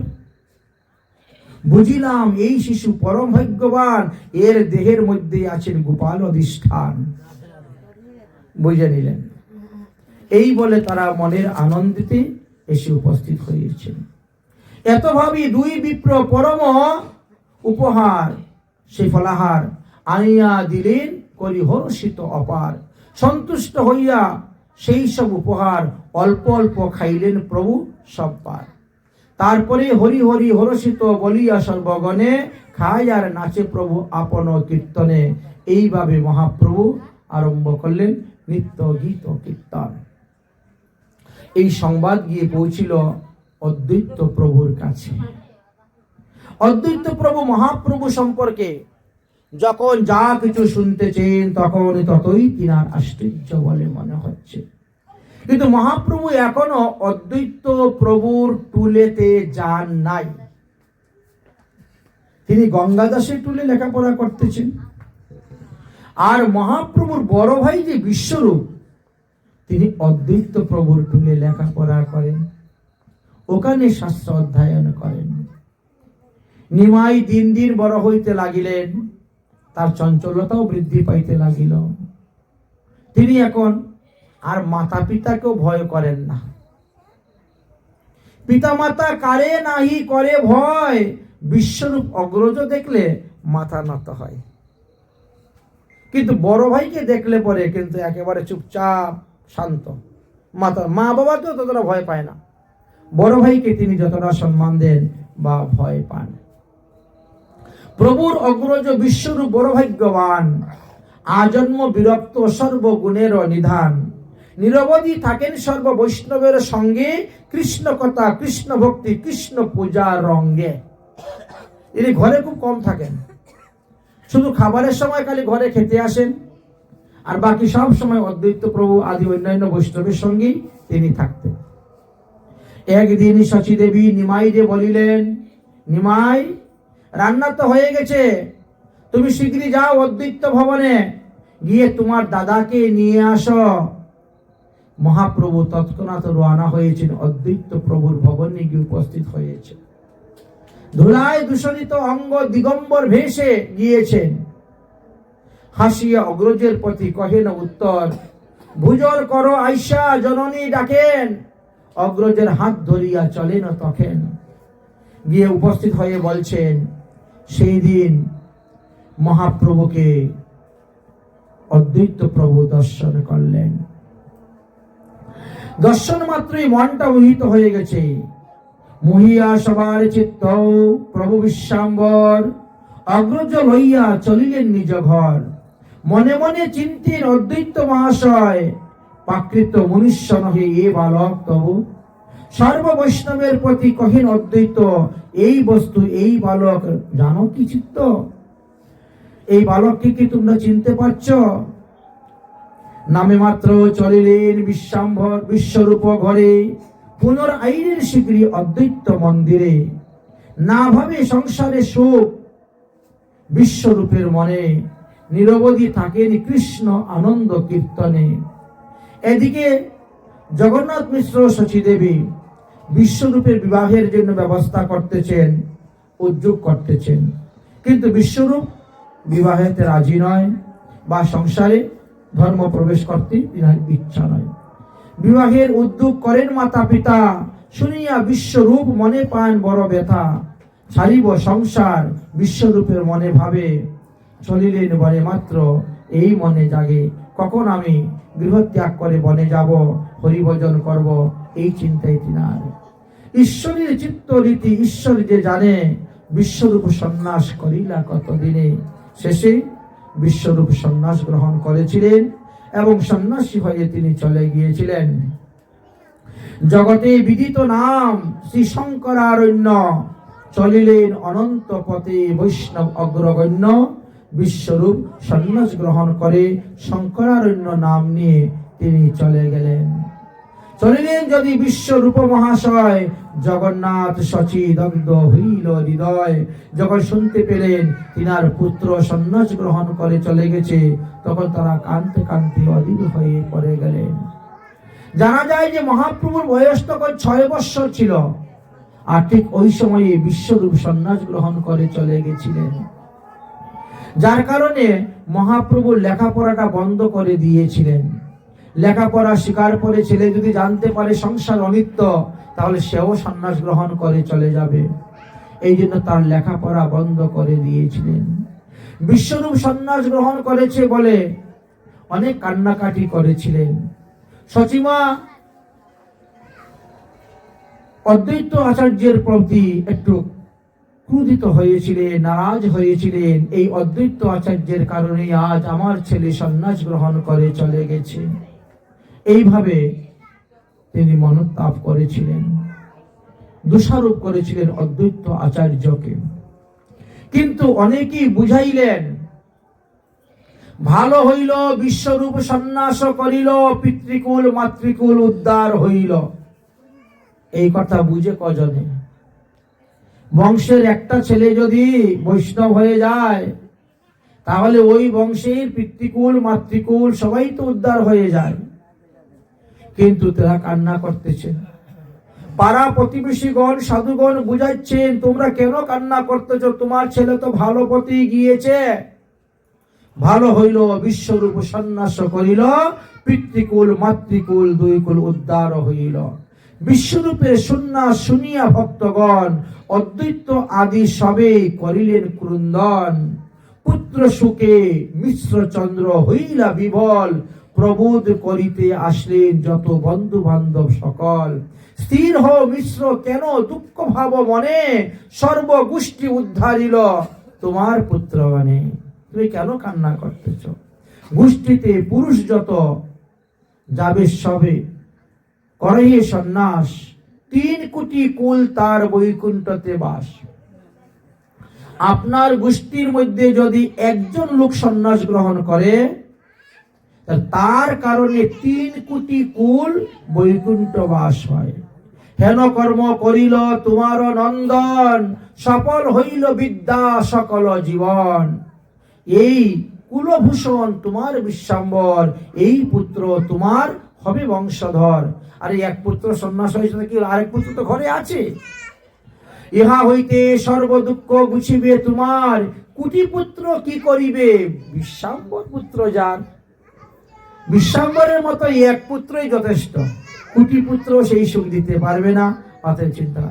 বুঝিলাম এই শিশু পরম ভাগ্যবান, এর দেহের মধ্যে আছেন গোপাল অধিষ্ঠান। বুঝে নিলেন। এই বলে তারা মনের আনন্দিতে এসে উপস্থিত হয়েছেন। এত ভাবি দুই বিপ্র পরম উপহার, সেই ফলাহার আনিয়া দিলেন, করি হর্ষিত অপার। সন্তুষ্ট হইয়া সেই সব উপহার অল্প অল্প খাইলেন প্রভু সববার। তারপরে হরি হরি হর্ষিত বলিয়া সর্বগণে, খায় আর নাচে প্রভু আপন কীর্তনে। এইভাবে মহাপ্রভু আরম্ভ করলেন নিত্য গীত কীর্তন। এই সংবাদ গিয়ে পৌঁছিল অদ্বৈত প্রভুর কাছে। অদ্বৈত প্রভু মহাপ্রভু সম্পর্কে যখন যা কিছু শুনতেছেন, তখন ততই তিনার আশ্চর্য বলে মনে হচ্ছে। কিন্তু মহাপ্রভু এখনো অদ্বৈত প্রভুর টুলেতে যান নাই। তিনি গঙ্গাদাসের টুলে লেখাপড়া করতেছেন। আর মহাপ্রভুর বড় ভাই যে বিশ্বরূপ, তিনি অদ্বৈত প্রভুর টুলে লেখাপড়া করেন, ওখানে শাস্ত্র অধ্যয়ন করেন। নিমাই দিন দিন বড় হইতে লাগিলেন, তার চঞ্চলতাও বৃদ্ধি পাইতে লাগিল। তিনি এখন আর মাতা পিতাকেও ভয় করেন না। পিতা মাতা কারে নাহি করে ভয়, বিশ্বরূপ অগ্রজ দেখলে মাথা নত হয়। কিন্তু বড় ভাইকে দেখলে পরে কিন্তু একেবারে চুপচাপ শান্ত। মা বাবাকেও ততটা ভয় পায় না, বড় ভাইকে তিনি যতটা সম্মান দেন বা ভয় পান। প্রভুর অগ্রজ বিশ্বরূপ বড় ভাগ্যবান, আজন্ম বিরক্ত সর্বগুণের নিধান। নিরবধি থাকেন সর্ব বৈষ্ণবের সঙ্গে, কৃষ্ণ কথা কৃষ্ণ ভক্তি কৃষ্ণ পূজার রঙ্গে। তিনি ঘরে খুব কম থাকেন, শুধু খাবারের সময় খালি ঘরে খেতে আসেন, আর বাকি সব সময় অদ্বৈত প্রভু আদি অন্যান্য বৈষ্ণবের সঙ্গেই তিনি থাকতেন। একদিন শচী দেবী নিমাইরে বলিলেন, নিমাই, রান্না তো হয়ে গেছে, তুমি শীঘ্রই যাও অদ্বৈত ভবনে, গিয়ে তোমার দাদাকে নিয়ে আসো। মহাপ্রভু তৎক্ষণাৎ রওনা হয়েছেন, অদ্বৈত প্রভুর ভবনে গিয়ে উপস্থিত হয়েছে। ধুলায় দূষণিত অঙ্গ দিগম্বর ভেসে গিয়েছেন। হাসিয়া অগ্রজের প্রতি কহেন উত্তর, ভুজর করো আইসা জননী ডাকেন। অগ্রজের হাত ধরিয়া চলেন তখন, গিয়ে উপস্থিত হয়ে বলছেন, সেই দিন মহাপ্রভুকে অদ্বৈত প্রভু দর্শন করলেন। দর্শন মাত্রই মনটা মোহিত হয়ে গেছে। মহিয়া সবার চিত্ত প্রভু বিশ্বাম্বর, অগ্রজ লইয়া চলিলেন নিজ ঘর। মনে মনে চিন্তেন অদ্বৈত মহাশয়, প্রাকৃত মনুষ্য নহে এ বালক তবু। সর্ব বৈষ্ণবের প্রতি কহেন অদ্বৈত, এই বস্তু এই বালক জানো কি চিত্ত? এই বালককে কি তোমরা চিনতে পারছ? নামে মাত্র চলিলেন বিশ্বাম্বর বিশ্বরূপ ঘরে, পুনর আইলেন শীঘ্রই অদ্বৈত মন্দিরে। না ভাবে সংসারে সুখ বিশ্বরূপের মনে, নিরবধি থাকেন কৃষ্ণ আনন্দ কীর্তনে। এদিকে জগন্নাথ মিশ্র শচী দেবী বিশ্বরূপের বিবাহের জন্য ব্যবস্থা করতেছেন, উদ্যোগ করতেছেন, কিন্তু বিশ্বরূপ বিবাহেতে রাজি নয়। বা সংসারে ধর্ম প্রবেশ করতে তিনার ইচ্ছা নয়। বিবাহের উদ্যোগ করেন মাতা পিতা, শুনিয়া বিশ্বরূপ মনে পান বড় ব্যথা। ছাড়িব সংসার বিশ্বরূপের মনে ভাবে, চলিলেন বনে মাত্র এই মনে জাগে। কখন আমি গৃহত্যাগ করে বনে যাব, হরিভজন করব এই চিন্তাই তিনার। ঈশ্বরের চিত্ত রীতি ঈশ্বর যে জানে, বিশ্বরূপ সন্ন্যাস করিলা কতদিনে। শেষে বিশ্বরূপ সন্ন্যাস গ্রহণ করেছিলেন এবং সন্ন্যাসী হয়ে তিনি চলে গিয়েছিলেন। জগতে বিদিত নাম শ্রী শঙ্করারণ্য, চলিলেন অনন্ত পথে বৈষ্ণব অগ্রগণ্য। বিশ্বরূপ সন্ন্যাস গ্রহণ করে শঙ্করারণ্য নাম নিয়ে তিনি চলে গেলেন। চলিলেন যদি বিশ্বরূপ মহাশয়, জগন্নাথ সচিদগ্ধ হইল হৃদয়। যখন শুনতে পেলেন তিনার পুত্র সন্ন্যাস গ্রহণ করে চলে গেছে, তখন তারা কাঁদতে কাঁদতে অধীর হয়ে পড়ে গেলেন। জানা যায় যে মহাপ্রভুর বয়স তখন 6 বৎসর ছিল, আর ঠিক ওই সময়ে বিশ্বরূপ সন্ন্যাস গ্রহণ করে চলে গেছিলেন। যার কারণে মহাপ্রভু লেখাপড়াটা বন্ধ করে দিয়েছিলেন। লেখাপড়া শিকার করে ছেলে যদি জানতে পারে সংসার অনিত্য, তাহলে সেও সন্ন্যাস গ্রহণ করে চলে যাবে। এই জন্য তার লেখাপড়া বন্ধ করে দিয়েছিলেন। বিশ্বরূপ সন্ন্যাস গ্রহণ করেছে বলে অনেক কান্নাকাটি করেছিলেন। সচিমা অদ্বৈত আচার্যের প্রতি একটু ক্রোধিত হয়েছিলেন, নারাজ হয়েছিলেন। এই অদ্বৈত আচার্যের কারণে আজ আমার ছেলে সন্ন্যাস গ্রহণ করে চলে গেছে, এইভাবে তিনি মনোতাপ করেছিলেন, দোষারোপ করেছিলেন অদ্বৈত আচার্যকে। কিন্তু অনেকেই বুঝাইলেন, ভালো হইল বিশ্বরূপ সন্ন্যাস করিল, পিতৃকুল মাতৃকুল উদ্ধার হইল। এই কথা বুঝে কজনে? বংশের একটা ছেলে যদি বৈষ্ণব হয়ে যায়, তাহলে ওই বংশের পিতৃকুল মাতৃকুল সবাই তো উদ্ধার হয়ে যায়। কিন্তু তারা কান্না করতেছেন। পাড়া প্রতিবেশীগণ সাধুগণ বুঝাচ্ছেন, তোমরা কেন কান্না করতেছ? তোমার ছেলে তো ভালো পথে গিয়েছে। ভালো হইল বিশ্বরূপ সন্ন্যাস করিল, পিতৃকুল মাতৃকুল দুই কুল উদ্ধার হইল। বিশ্বরূপের সন্ন্যাস শুনিয়া ভক্তগণ অদ্বৈত আদি সবে করিলেন ক্রন্দন। পুত্র সুখে মিশ্র চন্দ্র হইলা বিবল, প্রবোধ করিতে আসলেন যত বন্ধু বান্ধব সকল। স্থির হও মিশ্র কেন দুঃখ ভাব মনে, সর্বগোষ্ঠী উদ্ধারিল তোমার পুত্রগণে। তুমি কেন কান্না করতেছ? গোষ্ঠীতে পুরুষ যত যাবে সবে করে সন্ন্যাস, 3 কোটি কুল তার বৈকুণ্ঠতে বাস। আপনার গোষ্ঠীর মধ্যে যদি একজন লোক সন্ন্যাস গ্রহণ করে, তার কারণে 3 কোটি কুল বৈকুণ্ঠ বাস হয়। হেন কর্ম করিল তোমার নন্দন, সফল হইল বিদ্যা সকল জীবন। এই কুলভূষণ তোমার বিশ্বাম্বর, এই পুত্র তোমার হবে বংশধর। আরে এক পুত্র সন্ন্যাস হয়েছে, কি আরেক পুত্র তো ঘরে আছে। ইহা হইতে সর্ব দুঃখ গুছিবে তোমার, কোটি পুত্র কি করিবে বিশ্বাম্বর পুত্র যার। বিশ্বাম্বরের মতো এক পুত্রই যথেষ্ট, কোটি পুত্র সেই সুখ দিতে পারবে না। অতএব চিন্তা।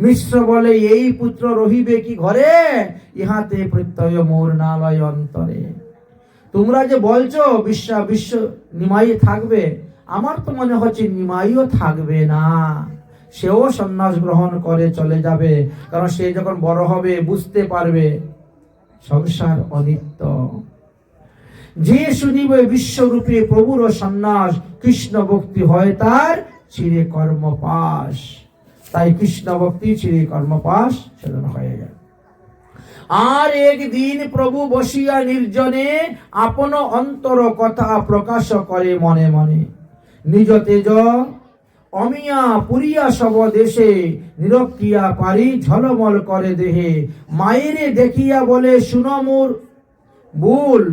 মিশ্র বলে এই পুত্র রহিবে কি ঘরে, ইহাতে প্রত্যয় মোর নালয় অন্তরে। তোমরা যে বলছো বিশ্ব নিমাই থাকবে, আমার তো মনে হচ্ছে নিমাইও থাকবে না, সেও সন্ন্যাস গ্রহণ করে চলে যাবে। কারণ সে যখন বড় হবে বুঝতে পারবে সংসার অনিত্য। যে শুনিবে বিশ্বরূপে প্রভুর সন্ন্যাস, কৃষ্ণ ভক্তি হয় তার চিরে কর্মপাশ। তাই কৃষ্ণ ভক্তি চিরে কর্মপাশ সেজন্য হয়ে যায়। আর একদিন প্রভু বসিয়া নির্জনে, আপন অন্তর কথা প্রকাশ করে মনে মনে। নিজ তেজ অমিয়া পুরিয়া সব দেশে, নিরক্ষিয়া পারি ঝলমল করে দেহে। মায়েরে দেখিয়া বলে শুনো মোর ভুল,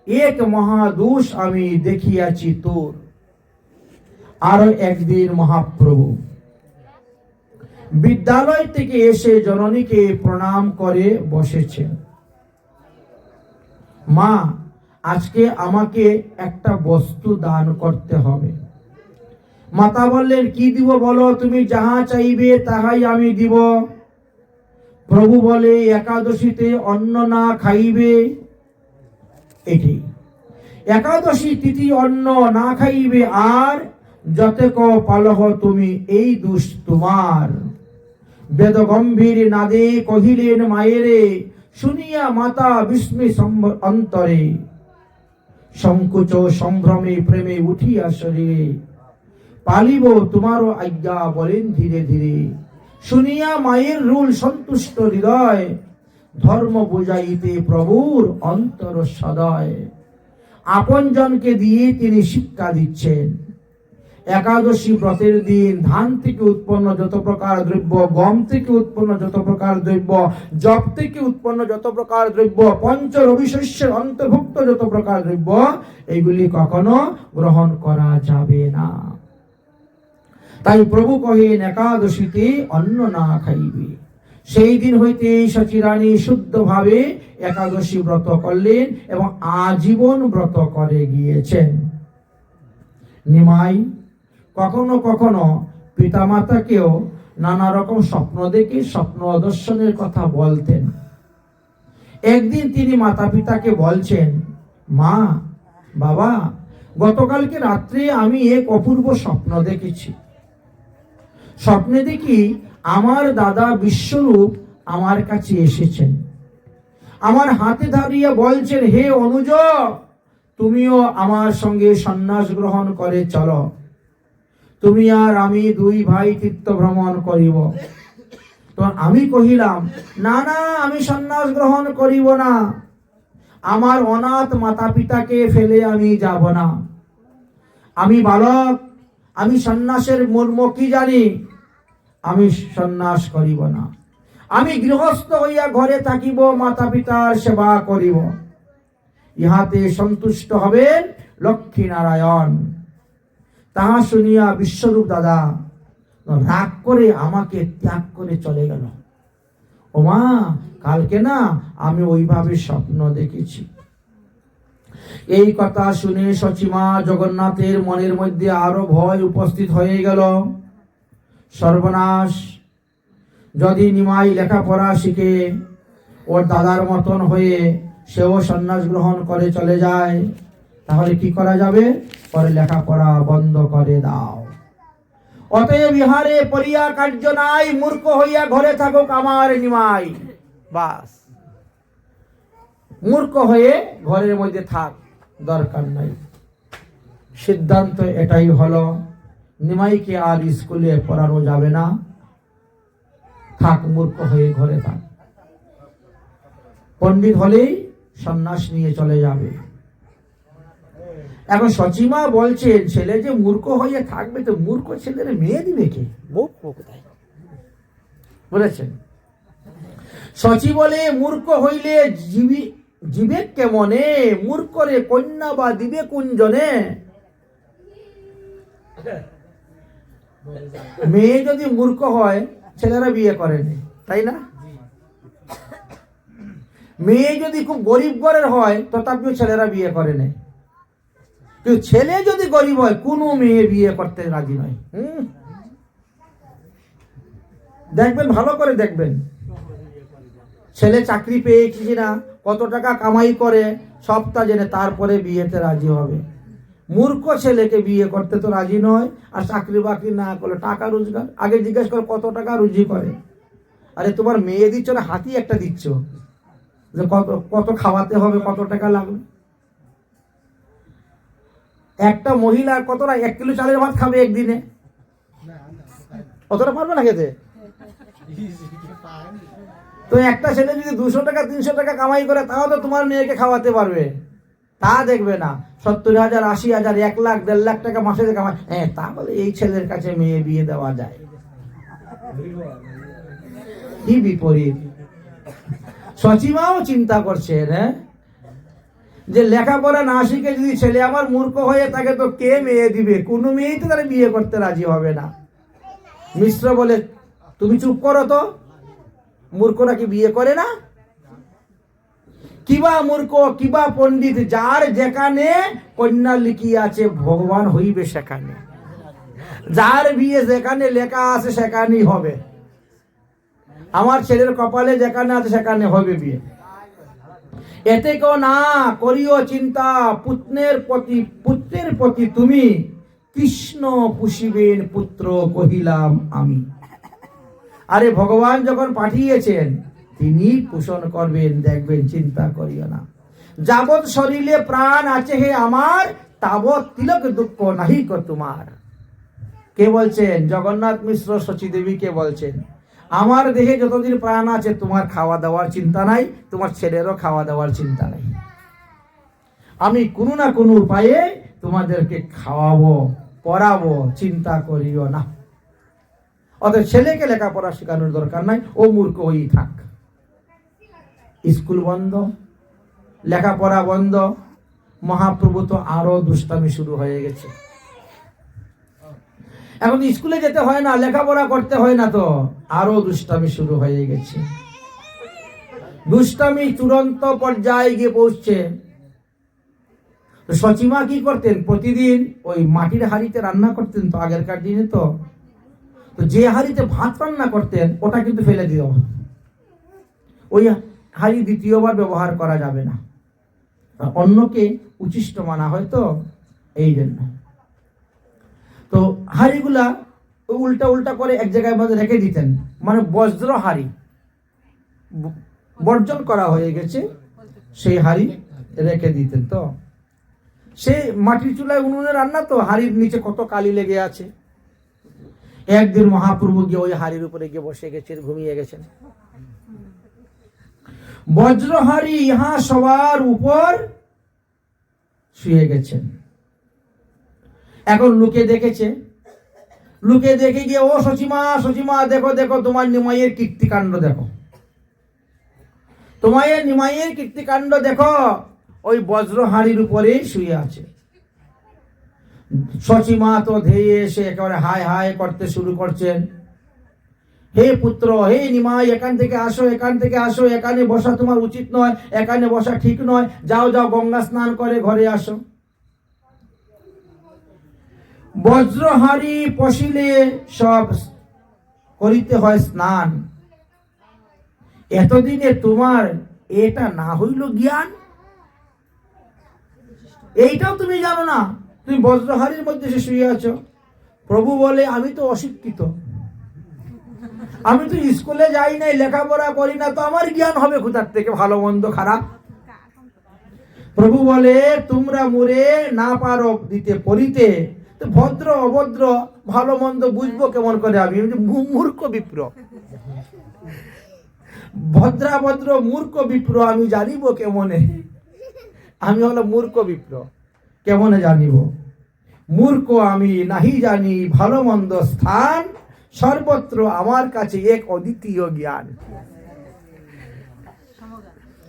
এক মহাদোষ আমি দেখিয়াছি তোর। আরো একদিন মহাপ্রভু বিদ্যালয় থেকে এসে জননীকে প্রণাম করে বসেছেন। মা, আজকে আমাকে একটা বস্তু দান করতে হবে। মাতা বললেন, কি দিব বলো, তুমি যাহা চাইবে তাহাই আমি দিব। প্রভু বলে, একাদশীতে অন্ন না খাইবে, এটি একাদশী তিথি অন্ন না খাইবে, আর যতেক পালহ তুমি এই দুষ তোমার। বেদ গম্ভীর নাদে কহিলেন মায়েরে, শুনিয়া মাতা বিস্মে অন্তরে। সংকোচ সম্ভ্রমে প্রেমে উঠিয়া শরীরে, পালিব তোমারও আজ্ঞা বলেন ধীরে ধীরে। শুনিয়া মায়ের রুল সন্তুষ্ট হৃদয়, ধর্ম বুঝাইতে প্রভুর অন্তর সদয়। আপনজনকে দিয়ে তিনি শিক্ষা দিচ্ছেন। একাদশী ব্রতের দিন ধান থেকে উৎপন্ন যত প্রকার দ্রব্য, গম থেকে উৎপন্ন যত প্রকার দ্রব্য, জব থেকে উৎপন্ন যত প্রকার দ্রব্য, পঞ্চ রবি শস্যের অন্তর্ভুক্ত যত প্রকার দ্রব্য, এগুলি কখনো গ্রহণ করা যাবে না। তাই প্রভু কহেন, একাদশীতে অন্ন না খাইবে। সেই দিন হইতে সচিরানী শুদ্ধভাবে একাদশী ব্রত করলেন এবং আজীবন ব্রত করে গিয়েছেন। নিমাই কখনো কখনো পিতামাতাকেও নানা রকম স্বপ্ন দেখে স্বপ্ন দর্শনের কথা বলতেন। একদিন তিনি মাতা পিতাকে বলছেন, মা, বাবা, গতকালকে রাত্রে আমি এক অপূর্ব স্বপ্ন দেখেছি। স্বপ্নে দেখি আমার দাদা বিশ্বরূপ আমার কাছে এসেছেন, আমার হাতে দাঁড়িয়ে বলছেন, হে অনুজ, তুমিও আমার সঙ্গে সন্ন্যাস গ্রহণ করে চলো। তুমি আর আমি দুই ভাই তীর্থ ভ্রমণ করিব। তো আমি কহিলাম, না না, আমি সন্ন্যাস গ্রহণ করিব না। আমার অনাথ মাতা পিতাকে ফেলে আমি যাব না। আমি বালক, আমি সন্ন্যাসের মর্ম কি জানি, আমি সন্ন্যাস করিব না। আমি গৃহস্থ হইয়া ঘরে থাকিব, মাতা পিতার সেবা করিব। ইহাতে সন্তুষ্ট হবেন লক্ষ্মী নারায়ণ। তাহা শুনিয়া বিশ্বরূপ দাদা রাগ করে আমাকে ত্যাগ করে চলে গেল। ও মা, কালকে না আমি ওইভাবে স্বপ্ন দেখেছি। এই কথা শুনে সচিমা জগন্নাথের মনের মধ্যে আরো ভয় উপস্থিত হয়ে গেল। সর্বনাশ, যদি নিমাই লেখাপড়া শিখে ওর দাদার মতন হয়ে সেও সন্ন্যাস গ্রহণ করে চলে যায়, তাহলে কি করা যাবে? পরে লেখাপড়া বন্ধ করে দাও। অতএব বিহারে পড়িয়া কার্য নাই, মূর্খ হইয়া ঘরে থাকুক আমার নিমাই। বাস, মূর্খ হয়ে ঘরের মধ্যে থাক, দরকার নাই। সিদ্ধান্ত এটাই হলো, নিমাইকে আর স্কুলে পড়ানো যাবে না, থাক, মূর্খ হয়ে ঘরে থাক। পণ্ডিত হলেই সন্ন্যাস নিয়ে চলে যাবে। এখন সচিমা বলছেন, ছেলে যে মূর্খ হয়ে থাকবে, তো মূর্খ ছেলের মেয়ে দিবে কে? কোথায় বলেছেন? সচি বলে, মূর্খ হইলে জীবে কেমনে, মূর্খরে কন্যা বা দিবে কুঞ্জনে। মেয়ে যদি মূর্খ হয়, ছেলেরা বিয়ে করেনি, তাই না? মেয়ে যদি খুব গরিব ঘরের হয়, তথাপিও ছেলেরা বিয়ে করে নেয়। কিন্তু ছেলে যদি গরিব হয়, কোনো মেয়ে বিয়ে করতে রাজি নয়। দেখবেন, ভালো করে দেখবেন, ছেলে চাকরি পেয়েছি না, কত টাকা কামাই করে সবটা জেনে তারপরে বিয়েতে রাজি হবে। মূর্খ ছেলেকে বিয়ে করতে তো রাজি নয়। আর চাকরি বাকরি না করলে টাকা রোজগার, আগে জিজ্ঞেস করে কত টাকা রুজি করে। আরে তোমার মেয়ে দিচ্ছ না, হাতি একটা দিচ্ছ, যে কত খাওয়াতে হবে, কত টাকা লাগবে। একটা মহিলা কতটা 1 কিলো চালের ভাত খাবে একদিনে? অতটা পারবে না খেতে। তো একটা ছেলে যদি 200 টাকা 300 টাকা কামাই করে, তাও তো তোমার মেয়েকে খাওয়াতে পারবে। তা দেখবে না, 70,000 80,000 1 লাখ 1.5 লাখ টাকা মাসে কামায়, তাহলে এই ছেলের কাছে মেয়ে বিয়ে দেওয়া যায়। কি বিপরীত! সচিমাও চিন্তা করছেন, যে লেখাপড়া না শিখে যদি ছেলে আমার মূর্খ হয়ে থাকে, তো কে মেয়ে দিবে? কোনো মেয়েই তো তারা বিয়ে করতে রাজি হবে না। মিশ্র বলে, তুমি চুপ করো তো, মূর্খরা কি বিয়ে করে না? কিবা মূর্খ কিবা পণ্ডিত, যার যেখানে কন্যা লিখি আছে ভগবান হইবে সেখানে, যার বিয়ে যেখানে লেখা আছে সেখানেই হবে। আমার ছেলের কপালে যেখানে আছে সেখানে হবে বিয়ে। এতে কেউ না করিও চিন্তা, পুত্রের প্রতি তুমি কৃষ্ণ পুষিবেন পুত্র কহিলাম আমি। আরে ভগবান যখন পাঠিয়েছেন তিনি পোষণ করবেন, দেখবেন, চিন্তা করিও না। যাবৎ শরীরে প্রাণ আছে হে আমার, তাবৎ তিলক দুঃখ নাহি কো তোমার। কে বলছেন? জগন্নাথ মিশ্র শচীদেবীকে বলছেন, আমার দেহে যতদিন প্রাণ আছে তোমার খাওয়া দাওয়ার চিন্তা নাই, তোমার ছেলেরও খাওয়া দাওয়ার চিন্তা নাই। আমি কোনো না কোনো উপায়ে তোমাদেরকে খাওয়াবো, পড়াবো, চিন্তা করিও না। অতএব ছেলেকে লেখাপড়া শেখানোর দরকার নাই, ও মূর্খ ওই থাক। স্কুল বন্ধ, লেখাপড়া বন্ধ, মহাপ্রভু তো আরো দুষ্টামি শুরু হয়ে গেছে। এখন স্কুলে যেতে হয় না, লেখাপড়া করতে হয় না, তো আরো দুষ্টামি শুরু হয়ে গেছে। দুষ্টামি চূড়ান্ত পর্যায়ে গিয়ে পৌঁছছে। সচিমা কি করতেন? প্রতিদিন ওই মাটির হাঁড়িতে রান্না করতেন, তো আগেরকার দিনে তো যে হাঁড়িতে ভাত রান্না করতেন ওটা কিন্তু ফেলে দিও, ওই হাঁড়ি দ্বিতীয়বার ব্যবহার করা যাবে না, অন্যকে উচিষ্ট মানা হয়, তো এই জন্য। তো হাঁড়িগুলা উল্টা উল্টা করে এক জায়গায় মধ্যে রেখে দিতেন, মানে বজ্র হাঁড়ি বর্জন করা হয়ে গেছে, সেই হাঁড়ি রেখে দিতেন। তো সেই মাটির চুলায় উনুনে রান্না, তো হাঁড়ির নিচে কত কালি লেগে আছে। একদিন মহাপ্রভু গিয়ে ওই হাঁড়ির উপরে গিয়ে বসে গেছেন, ঘুমিয়ে গেছেন। বজ্রহারি ইহা সবার উপর শুয়ে গেছেন। এখন লোকে দেখেছে, লোকে দেখে গিয়ে, ও সচিমা, সচিমা দেখো দেখো তোমার নিমাইয়ের কীর্তিকাণ্ড দেখো, তোমার নিমাইয়ের কীর্তিকাণ্ড দেখো, ওই বজ্রহারির উপরে শুয়ে আছে। সচিমা তো ধেয়ে এসে একেবারে হায় হায় করতে শুরু করছেন, হে পুত্র, হে নিমাই, এখান থেকে আসো, এখান থেকে আসো, এখানে বসা তোমার উচিত নয়, এখানে বসা ঠিক নয়, যাও যাও গঙ্গা স্নান করে ঘরে আসো। বজ্রহারি পশিলে সব করিতে হয় স্নান, এতদিনে তোমার এটা না হইল জ্ঞান, এইটাও তুমি জানো না, তুমি বজ্রহারির মধ্যে সে শুয়ে আছো। প্রভু বলে, আমি তো অশিক্ষিত, আমি তো স্কুলে যাই নাই, লেখাপড়া করি না, তো আমার জ্ঞান হবে কোথার থেকে ভালো মন্দ খারাপ? প্রভু বলে, তোমরা মোরে না পারো দিতে পড়িতে, তো ভদ্র অভদ্র ভালো মন্দ বুঝবো কেমন করে? আমি মূর্খ বিপ্র, ভদ্রাভদ্র মূর্খ বিপ্র আমি জানিব কেমনে? আমি হলো মূর্খ বিপ্র, কেমনে জানিব? মূর্খ আমি, নাহি জানি ভালো মন্দ স্থান, সর্বত্র আমার কাছে এক অদ্বিতীয় জ্ঞান,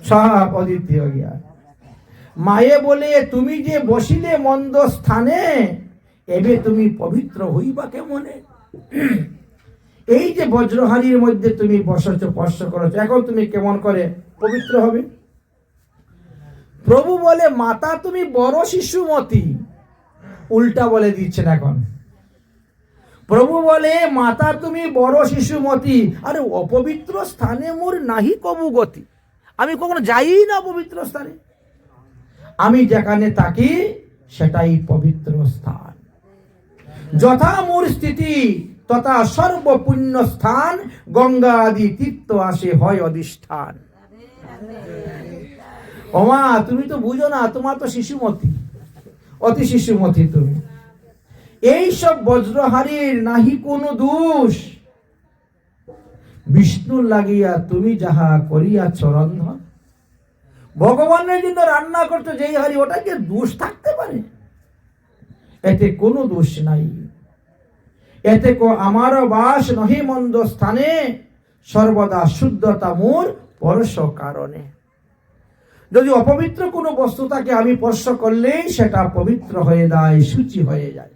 সব অদ্বিতীয় জ্ঞান। মায়ে বলে, তুমি যে বসিলে মন্দ স্থানে, এবে তুমি পবিত্র হইবা কেমনে? এই যে বজ্রহারির মধ্যে তুমি বসছ, স্পর্শ করেছ, এখন তুমি কেমন করে পবিত্র হবে? প্রভু বলে, মাতা তুমি বড় শিশুমতি, উল্টা বলে দিচ্ছেন এখন। প্রভু বলে, মাতা তুমি বড় শিশুমতি, আরে অপবিত্র স্থানে মোর নাহি কবু গতি, আমি কখনো যাই না পবিত্র স্থানে, আমি যেখানে থাকি সেটাই পবিত্র স্থান। যথা মোর স্থিতি তথা সর্বপুণ্য স্থান, গঙ্গা আদি তীর্থ আসে হয় অধিষ্ঠান। ওমা, তুমি তো বুঝো না, তোমার তো শিশুমতি, অতি শিশুমতি তুমি। এইসব বজ্রহারির নাহি কোনো দোষ, বিষ্ণুর লাগিয়া তুমি যাহা করিয়াছ রন্ধন। ভগবানের জন্য রান্না করছো যেই হারি, ওটা কি দোষ থাকতে পারে? এতে কোনো দোষ নাই। এতে আমারও বাস নহি মন্দ স্থানে, সর্বদা শুদ্ধতা মোর পরশ কারণে। যদি অপবিত্র কোনো বস্তু থাকে, আমি স্পর্শ করলেই সেটা পবিত্র হয়ে যায়, শুচি হয়ে যায়।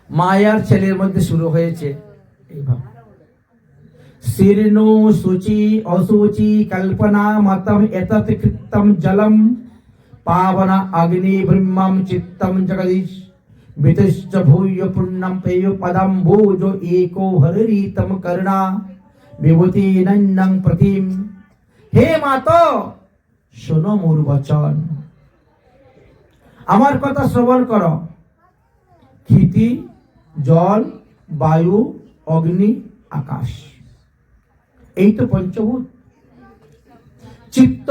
মায়ার ছেলের মধ্যে শুরু হয়েছে এইভাবে। শীর্ণো শুচি অশুচি কল্পনা মতম এতৎ কৃতম জলম পাবনা অগ্নি ব্রহ্মম চিত্তম জগদীশ বিতশ্চ ভূয় পুণ্যম পেয় পদম ভোজ एको হরিতম করুণা বিভূতি নন্দং প্রতিম। হে মাতো, শোনো মোর বচন, আমার কথা শ্রবণ করো। ক্ষিতি, জল, বায়ু, অগ্নি, আকাশ, এই তো পঞ্চভূত। চিত্ত,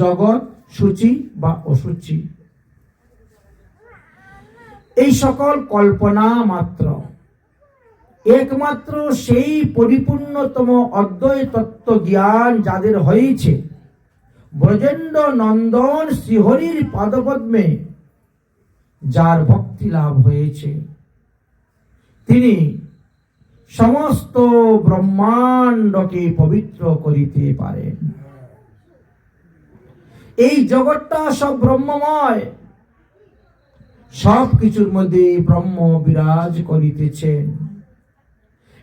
জগৎ, সূচি বা অসুচি, এই সকল কল্পনা মাত্র। একমাত্র সেই পরিপূর্ণতম অদ্বৈত তত্ত্ব জ্ঞান যাদের হয়েছে, ব্রজেন্দ্র নন্দন শ্রীহরির পাদপদ্মে যার ভক্তি লাভ হয়েছে, তিনি সমস্ত ব্রহ্মাণ্ডকে পবিত্র করিতে পারেন। এই জগৎটা সব ব্রহ্মময়, সব কিছুর মধ্যে ব্রহ্ম বিরাজ করিতেছেন।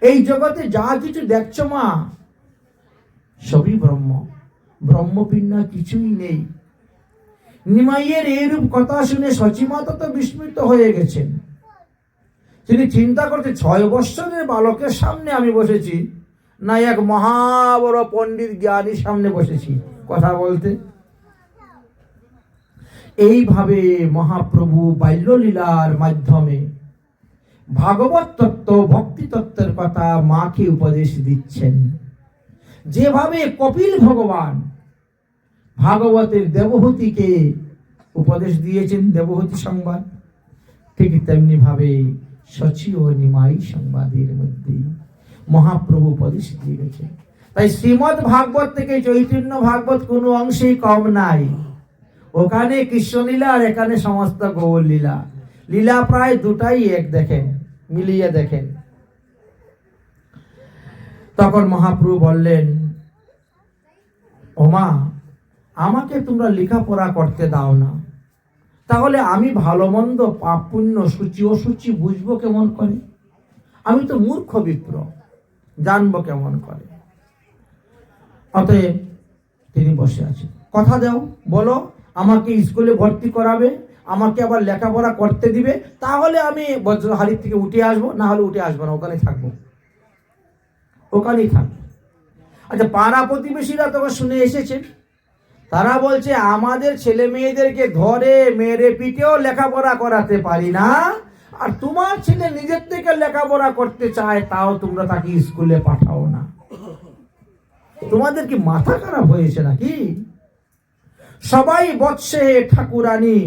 এই জগতে যা কিছু দেখছো মা, সবই ব্রহ্ম, ব্রহ্মবিনা কিছুই নেই। নিমাইয়ের এইরূপ কথা শুনে সচিমাতা তো বিস্মিত হয়ে গেছেন। তিনি চিন্তা করতে, 6 বৎসরের বালকের সামনে আমি বসেছি, না এক মহাবড় পণ্ডিত জ্ঞানীর সামনে বসেছি কথা বলতে। এইভাবে মহাপ্রভু বাল্যলীলার মাধ্যমে ভাগবত তত্ত্ব, ভক্তি তত্ত্বের কথা মাকে উপদেশ দিচ্ছেন। যেভাবে কপিল ভগবান ভাগবতের দেবহূতিকে উপদেশ দিয়েছেন, দেবহূতি সংবাদ, ঠিক তেমনি ভাবে সচি ও নিমাই সংবাদের মধ্যে মহাপ্রভু উপদেশ দিয়ে গেছেন। তাই শ্রীমদ্ ভাগবত থেকে চৈতন্য ভাগবত কোনো অংশেই কম নাই। ওখানে কৃষ্ণলীলা আর এখানে সমস্ত গৌর লীলা। লীলা প্রায় দুটাই এক, দেখেন, মিলিয়ে দেখেন। তখন মহাপ্রভু বললেন, ওমা, আমাকে তোমরা লেখাপড়া করতে দাও না, তাহলে আমি ভালো মন্দ, পাপ পুণ্য, সূচি অসুচি বুঝবো কেমন করে? আমি তো মূর্খ বিপ্র, জানবো কেমন করে? অতএব তিনি বসে আছেন। কথা দাও, বলো আমাকে স্কুলে ভর্তি করাবে, আমাকে আবার লেখাপড়া করতে দিবে, তাহলে আমি বজ্রহারির থেকে উঠে আসবো, না হলে উঠে আসবো না, ওখানেই থাকবো, ওখানেই থাকবো। আচ্ছা, পাড়া প্রতিবেশীরা তখন শুনে এসেছে, তারা বলছে আমাদের ছেলে মেয়েদেরকে ধরে মেরে পিটেও লেখাপড়া করাতে পারি না, আর তোমার ছেলে নিজের থেকে লেখাপড়া করতে চায়, তাও তোমরা তাকে স্কুলে পাঠাও না। তোমাদের কি মাথা খারাপ হয়েছে নাকি? সবাই বৎসে ঠাকুরানী,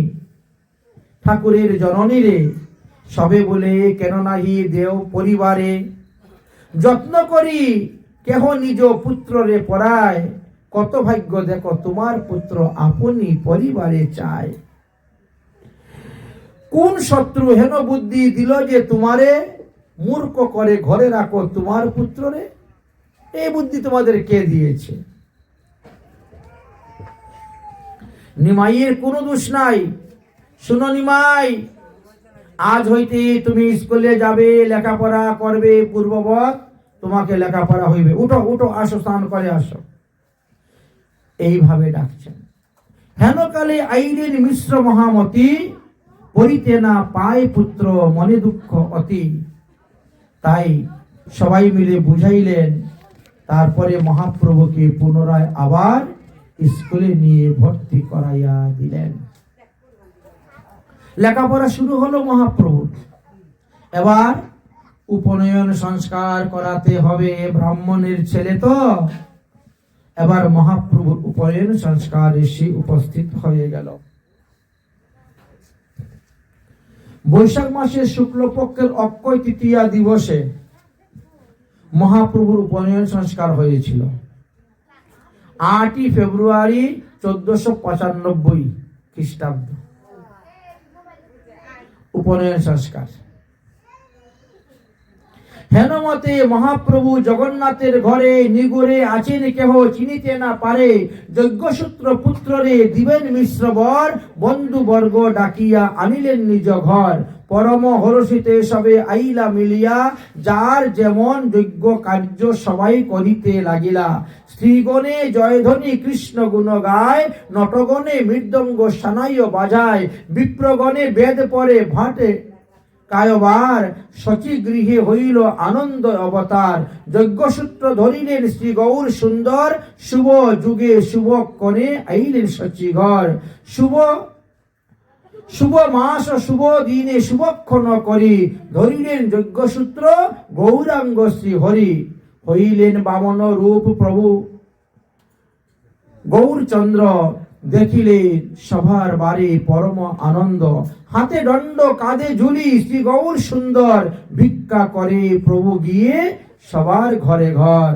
ঠাকুরের জননী রে, সবে বলে কেন নাহি দেও পরিবারে, যত্ন করি কেহ নিজ পুত্র রে পড়ায়, কত ভাগ্য দেখো তোমার পুত্র আপনি পরিবারে চায়। কোন শত্রু হেন বুদ্ধি দিল যে তোমারে মূর্খ করে ঘরে রাখো তোমার পুত্ররে? এই বুদ্ধি তোমাদের কে দিয়েছে? নিমাইয়ের কোনো দোষ নাই। শুনো নিমাই, আজ হইতে তুমি স্কুলে যাবে, লেখাপড়া করবে, পূর্ববৎ তোমাকে লেখাপড়া হইবে। উঠো উঠো, আসো, স্নান করে আসো। এইভাবে ডাকছেন। হেনকালে আইলেন মিশ্র মহামতি, পরিতে না পায় পুত্র মনে দুঃখ অতি। তাই সবাই মিলে বুঝাইলেন, তারপরে মহাপ্রভুকে পুনরায় আবার স্কুলে নিয়ে ভর্তি করাইয়া দিলেন। লেখাপড়া শুরু হলো মহাপ্রভু। এবার উপনয়ন সংস্কার করাতে হবে, ব্রাহ্মণের ছেলে তো। এবার মহাপ্রভুর উপনয়ন সংস্কার এসে উপস্থিত হয়ে গেল। বৈশাখ মাসের শুক্লপক্ষের অক্ষয় তৃতীয়া দিবসে মহাপ্রভুর উপনয়ন সংস্কার হয়েছিল। 8ই ফেব্রুয়ারি 1495 খ্রিস্টাব্দ উপনয়ন সংস্কার। হেনমতে মহাপ্রভু জগন্নাথের ঘরে নিগুরে আছেন কেহ চিনিতে না পারে, যজ্ঞসূত্র পুত্ররে দিবেন মিশ্র বর, বন্ধু বর্গ ডাকিয়া আনিলেন নিজ ঘর, পরম হরষিতে সবে আইলা মিলিয়া, যার যেমন যোগ্য কার্য সবাই করিতে লাগিলা। স্ত্রীগণে জয়ধ্বনি কৃষ্ণ গুণ গায়, নটগণে মৃদঙ্গ সানাইয় বাজায়, বিপ্রগণে বেদ পরে ভাটে কায়বার, শচী গৃহে হইল আনন্দ অবতার। যজ্ঞসূত্র ধরিলেন শ্রী গৌর সুন্দর, শুভ যুগে শুভ কনে আইলেন শচী ঘর। শুভ মাস শুভ দিনে শুভক্ষণ করি, ধরিলেন যজ্ঞসূত্র গৌরাঙ্গ শ্রী হরি। হইলেন বামন রূপ প্রভু গৌরচন্দ্র, দেখিলেন সভার বারে পরম আনন্দ। হাতে দণ্ড কাঁধে ঝুলি শ্রী গৌর সুন্দর, ভিক্ষা করে প্রভু গিয়ে সবার ঘরে ঘর।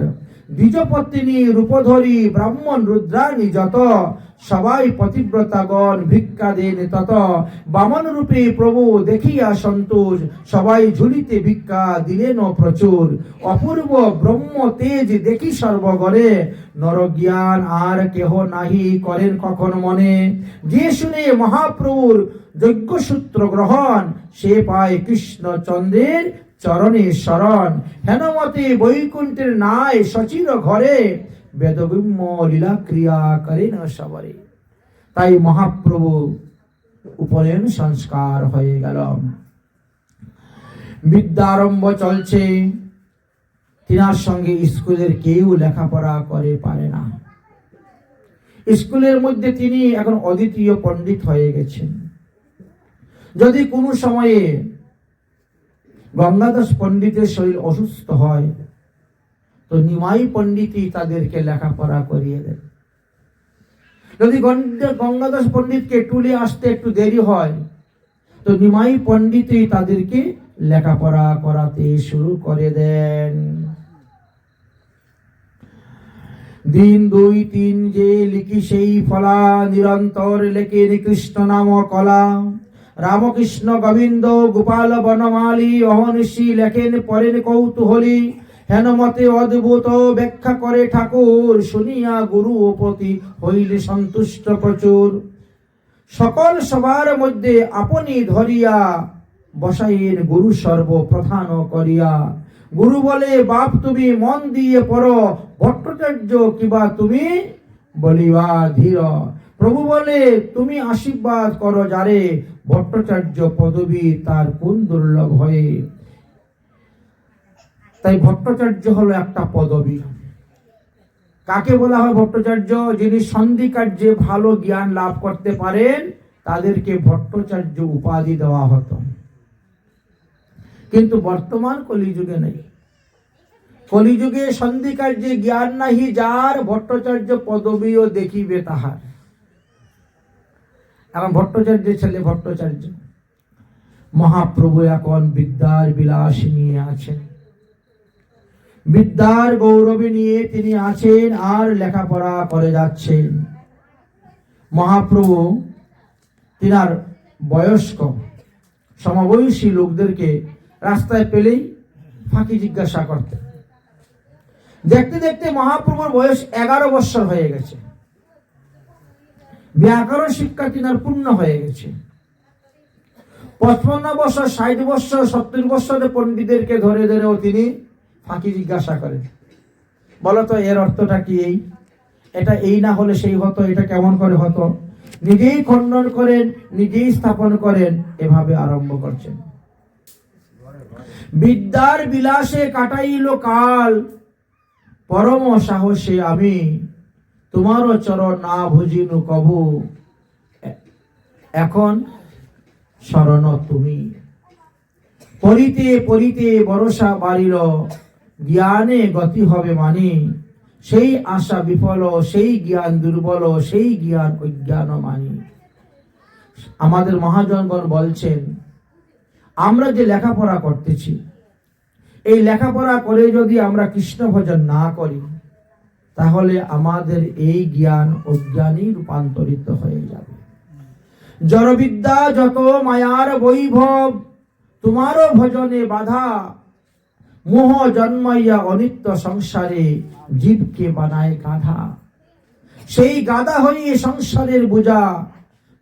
দ্বিজপত্নী রূপধরী ব্রাহ্মণ রুদ্রাণী যত, সবাই পতিব্রতাগণ ভিক্ষা দেন তত। বামন রূপে প্রভু দেখিয়া সন্তোষ, সবাই ঝুলিতে ভিক্ষা দিলেন প্রচুর। অপূর্ব ব্রহ্ম তেজ দেখি সর্বগণে, নরজ্ঞান আর কেহ নাহি করেন কখন মনে। যে শুনে মহাপ্রভুর যজ্ঞসূত্র গ্রহণ, সে পায় কৃষ্ণচন্দ্রের চরণে শরণ। হেনমতে বৈকুণ্ঠের নাই সচির ঘরে, বেদবিম্ব লীলা ক্রিয়া করেন সবরে। তাই মহাপ্রভু উপনয়ন সংস্কার হয়ে গেল। বিদ্যারম্ভ চলছে, তিনার সঙ্গে স্কুলের কেউ লেখাপড়া করে পারে না। স্কুলের মধ্যে তিনি এখন অদ্বিতীয় পণ্ডিত হয়ে গেছেন। যদি কোনো সময়ে গঙ্গাদাস পণ্ডিতের শরীর অসুস্থ হয়, তো নিমাই পণ্ডিতই তাদেরকে লেখাপড়া করিয়ে দেন। যদি গঙ্গাদাস পণ্ডিতকে টুলে আসতে একটু দেরি হয়, তো নিমাই পণ্ডিতই তাদেরকে লেখাপড়া করাতে শুরু করে দেন। দিন 2 3 যে লিখি সেই ফলা, নিরন্তর লেখেন কৃষ্ণ নাম কলা। রামকৃষ্ণ গোবিন্দ গোপাল বনমালী, অহর্নিশি লেখেন পরেন কৌতূহলী। হেনমতে অদ্ভুত ব্যাখ্যা করে ঠাকুর, শুনিয়া গুরু ও প্রতি হইলে সন্তুষ্ট প্রচুর। সকল সবার মধ্যে আপনি ধরিয়া, বসাইয়ের গুরু সর্বপ্রধান করিয়া। গুরু বলে, বাপ তুমি মন দিয়ে পড়ো, ভট্টাচার্য কিবা তুমি বলিবা ধীর। প্রভু বলে, তুমি আশীর্বাদ করো যারে, ভট্টাচার্য পদবী তার কোন দুর্লভ হয়ে। তাই ভট্টাচার্য হলো একটা পদবী। কাকে বলা হয় ভট্টাচার্য? যিনি সন্ধি কার্যে ভালো জ্ঞান লাভ করতে পারেন, তাদেরকে ভট্টাচার্য উপাধি দেওয়া হতো। কিন্তু বর্তমান কলিযুগে নেই। কলিযুগে সন্ধি কার্যে জ্ঞান নাহি যার, ভট্টাচার্য পদবীও দেখিবে তাহার। এখন ভট্টাচার্যের ছেলে ভট্টাচার্য। মহাপ্রভু এখন বিদ্যার বিলাস নিয়ে আছেন, বিদ্যার গৌরবে নিয়ে তিনি আছেন, আর লেখাপড়া করে যাচ্ছেন। মহাপ্রভু তিনার বয়স্ক সমবয়সী লোকদেরকে রাস্তায় পেলেই ফাঁকি জিজ্ঞাসা করতেন। দেখতে দেখতে মহাপ্রভুর বয়স 11 বৎসর হয়ে গেছে। ব্যাকরণ শিক্ষা তিনার পূর্ণ হয়ে গেছে। 55 বছর, 60 বছর, 70 বছরের পণ্ডিতদেরকে ধরে ধরেও তিনি ফাঁকি জিজ্ঞাসা করেন। বলতো এর অর্থটা কি? এটা এই না হলে সেই হতো, এটা কেমন করে হতো? নিজেই খণ্ডন করেন, নিজেই স্থাপন করেন, এভাবে আরম্ভ করছেন। বিদ্যার বিলাসে কাটাইল কাল, পরম সাহসে আমি তোমারও চরণ না ভুজিনু কভু। এখন শরণ তুমি। পড়িতে পড়িতে ভরসা বাড়িল, জ্ঞানে গতি হবে মানি। সেই আশা বিফল, সেই জ্ঞান দুর্বল, সেই জ্ঞান অজ্ঞান মানি। আমাদের মহাজনগণ বলছেন, আমরা যে লেখাপড়া করতেছি, এই লেখাপড়া করে যদি আমরা কৃষ্ণ ভজন না করি, তাহলে আমাদের এই জ্ঞান অজ্ঞানী রূপান্তরিত হয়ে যাবে। জড়বিদ্যা যত মায়ার বৈভব, তোমারও ভজনে বাধা। মোহ জন্মাইয়া অনিত্য সংসারে, জীবকে বানায় গাধা। সেই গাধা হইয়ে সংসারের বোঝা,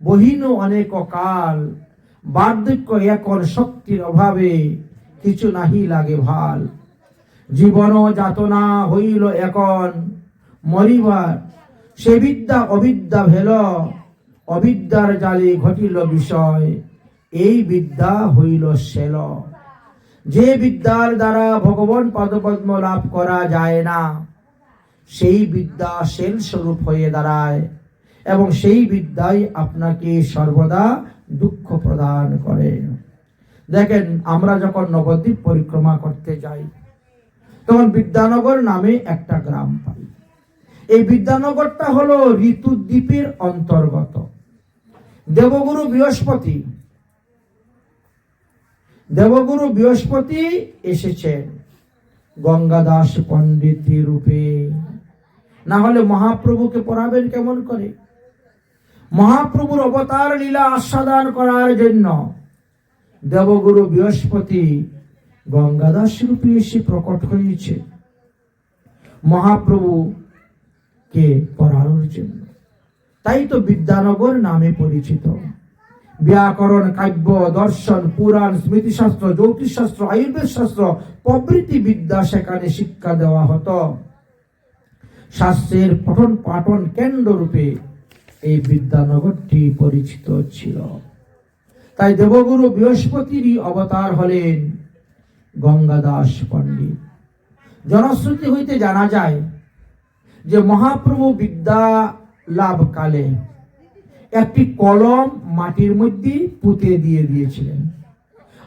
বহিনু অনেক কাল। বার্ধক্য এখন শক্তির অভাবে কিছু নাহি লাগে ভাল। জীবন যাতনা হইল এখন মরিবার, সে বিদ্যা অবিদ্যা ভেল, অবিদ্যার জালে ঘটিল বিষয়, এই বিদ্যা হইল শেল। যে বিদ্যার দ্বারা ভগবান পদপদ্ম লাভ করা যায় না, সেই বিদ্যা শেল স্বরূপ হয়ে দাঁড়ায় এবং সেই বিদ্যাই আপনাকে সর্বদা দুঃখ প্রদান করে। দেখেন, আমরা যখন নবদ্বীপ পরিক্রমা করতে যাই তখন বিদ্যানগর নামে একটা গ্রাম পাই। এই বিদ্যানগরটা হলো ঋতুদ্বীপের অন্তর্গত। দেবগুরু বৃহস্পতি এসেছেন গঙ্গাদাস পণ্ডিত রূপে, না হলে মহাপ্রভুকে পড়াবেন কেমন করে? মহাপ্রভুর অবতার লীলা আস্বাদন করার জন্য দেবগুরু বৃহস্পতি গঙ্গাদাস রূপে এসে প্রকট হয়েছে মহাপ্রভুকে পড়ানোর জন্য। তাই তো বিদ্যানগর নামে পরিচিত। ব্যাকরণ, কাব্য, দর্শন, পুরাণ, স্মৃতিশাস্ত্র, জ্যোতিষশাস্ত্র, আয়ুর্বেদ শাস্ত্র প্রভৃতি বিদ্যা সেখানে শিক্ষা দেওয়া হতো। শাস্ত্রের পঠন পাঠন কেন্দ্র রূপে এই বিদ্যানগরটি পরিচিত ছিল। তাই দেবগুরু বৃহস্পতিরই অবতার হলেন গঙ্গাদাস পণ্ডিত। জনশ্রুতি হইতে জানা যায় যে মহাপ্রভু বিদ্যা লাভ কালে একটি কলম মাটির মধ্যে পুঁতে দিয়েছিলেন,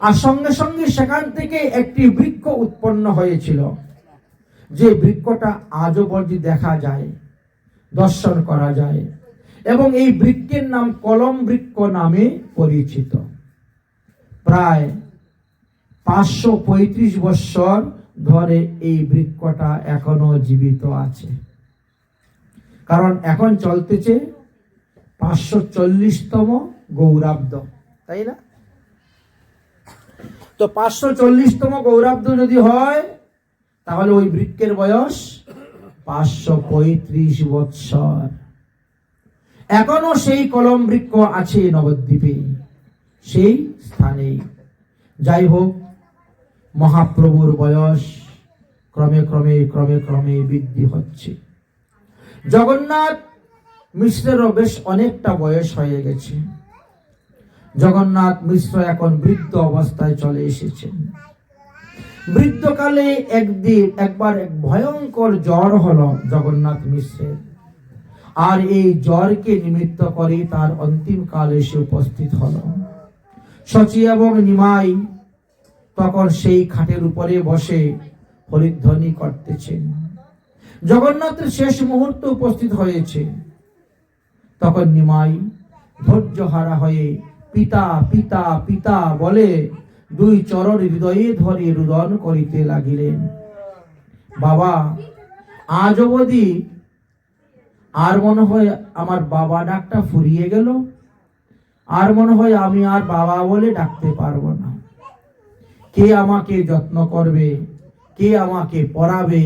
আর সঙ্গে সঙ্গে সেখান থেকে একটি বৃক্ষ উৎপন্ন হয়েছিল, যে বৃক্ষটা আজও পর্যন্ত দেখা যায়, দর্শন করা যায়, এবং এই বৃক্ষের নাম কলম বৃক্ষ নামে পরিচিত। প্রায় 535 বৎসর ধরে এই বৃক্ষটা এখনো জীবিত আছে, কারণ এখন চলতেছে 540তম গৌরাব্দ, তাই না? তো 540তম গৌরাব্দ যদি হয় তাহলে ওই বৃক্ষের বয়স 535 বৎসর। এখনো সেই কলম বৃক্ষ আছে নবদ্বীপে, সেই স্থানে। যাই হোক, মহাপ্রভুর বয়স ক্রমে ক্রমে ক্রমে ক্রমে বৃদ্ধি হচ্ছে। জগন্নাথ মিশ্রেরও বেশ অনেকটা বয়স হয়ে গেছে। জগন্নাথ মিশ্র এখন বৃদ্ধ অবস্থায় চলে এসেছেন। বৃদ্ধকালে একবার এক ভয়ঙ্কর জ্বর হলো জগন্নাথ মিশ্রের, আর এই জ্বরকে নিমিত্ত করে তার অন্তিম কাল এসে উপস্থিত হলো। শচী এবং নিমাই তখন সেই খাটের উপরে বসে হরিধ্বনি করতেছেন। জগন্নাথের শেষ মুহূর্ত উপস্থিত হয়েছে। তখন নিমাই ধৈর্য হারা হয়ে পিতা পিতা পিতা বলে দুই চরণ হৃদয়ে ধরে রুদন করিতে লাগিলেন। বাবা, আজ অবধি আর মনে হয় আমার বাবা ডাকটা ফুরিয়ে গেল, আর মনে হয় আমি আর বাবা বলে ডাকতে পারবো না। কে আমাকে যত্ন করবে, কে আমাকে পড়াবে,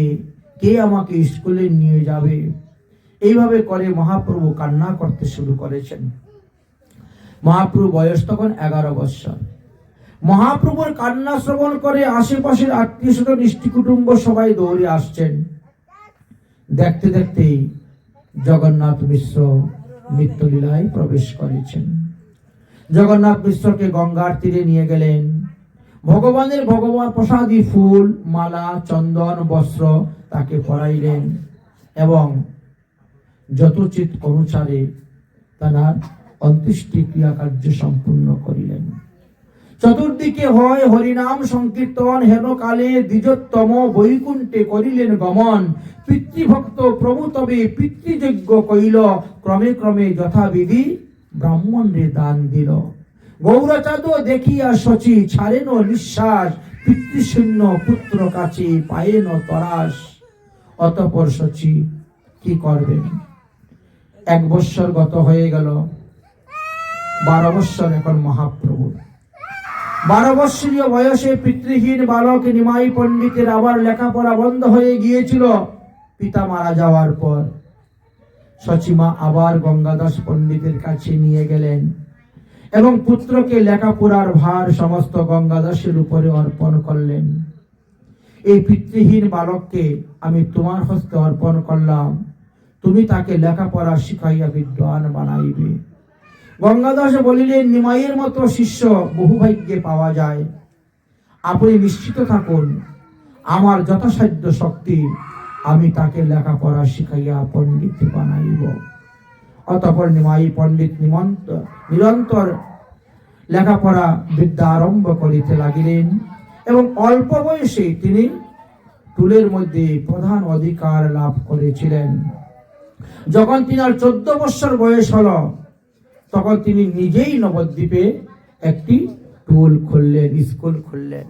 কে আমাকে স্কুলে নিয়ে যাবে? এইভাবে করে মহাপ্রভু কান্না করতে শুরু করেছেন। মহাপ্রভু বয়স তখন 11 বৎসর। মহাপ্রভুর কান্না শ্রবণ করে আশেপাশের আত্মীয় স্বজন, ইষ্টি কুটুম্ব সবাই দৌড়ে আসছেন। দেখতে দেখতেই জগন্নাথ মিশ্র নিত্যলীলায় প্রবেশ করেছেন। জগন্নাথ মিশ্রকে গঙ্গার তীরে নিয়ে গেলেন। ভগবান প্রসাদী ফুল, মালা, চন্দন, বস্ত্র তাকে পরাইলেন এবং যথোচিত অনুসারে তার অন্ত্যেষ্টি ক্রিয়া কার্য সম্পূর্ণ করিলেন। চতুর্দিকে হয় হরিনাম সংকীর্তন, হেন কালে দ্বিজোত্তম বৈকুণ্ঠে করিলেন গমন। পিতৃভক্ত প্রভু তবে পিতৃযজ্ঞ কইল, ক্রমে ক্রমে যথাবিধি ব্রাহ্মণরে দান দিল। গৌরচাঁদ দেখিয়া শচী ছাড়েন নিঃশ্বাস, পিতৃশূন্য পুত্র কাছে পায়েন তরাস। অতঃপর শচী কি করবেন? 1 বৎসর গত হয়ে গেল, 12 বৎসর এখন মহাপ্রভু। 12 বৎসরীয় বয়সে পিতৃহীন বালক নিমাই পণ্ডিতের আবার লেখাপড়া বন্ধ হয়ে গিয়েছিল পিতা মারা যাওয়ার পর। শচীমা আবার গঙ্গাদাস পণ্ডিতের কাছে নিয়ে গেলেন এবং পুত্রকে লেখাপড়ার ভার সমস্ত গঙ্গাদাসের উপরে অর্পণ করলেন। এই পিতৃহীন বালককে আমি তোমার হস্তে অর্পণ করলাম, তুমি তাকে লেখাপড়া শিখাইয়া বিদ্বান বানাইবে। গঙ্গাদাস বলিলেন, নিমাইয়ের মতো শিষ্য বহু ভাগ্যে পাওয়া যায়, আপনি নিশ্চিত থাকুন, আমার যথাসাধ্য শক্তি আমি তাকে লেখাপড়া শিখাইয়া পণ্ডিত বানাইব। অতঃপর নিমাই পণ্ডিত নিরন্তর লেখাপড়া বিদ্যা আরম্ভ করিতে লাগিলেন এবং অল্প বয়সে তিনি টুলের মধ্যে প্রধান অধিকার লাভ করেছিলেন। যখন তিনার 14 বছর বয়স হল, তখন তিনি নিজেই নবদ্বীপে একটি টুল খুললেন, স্কুল খুললেন।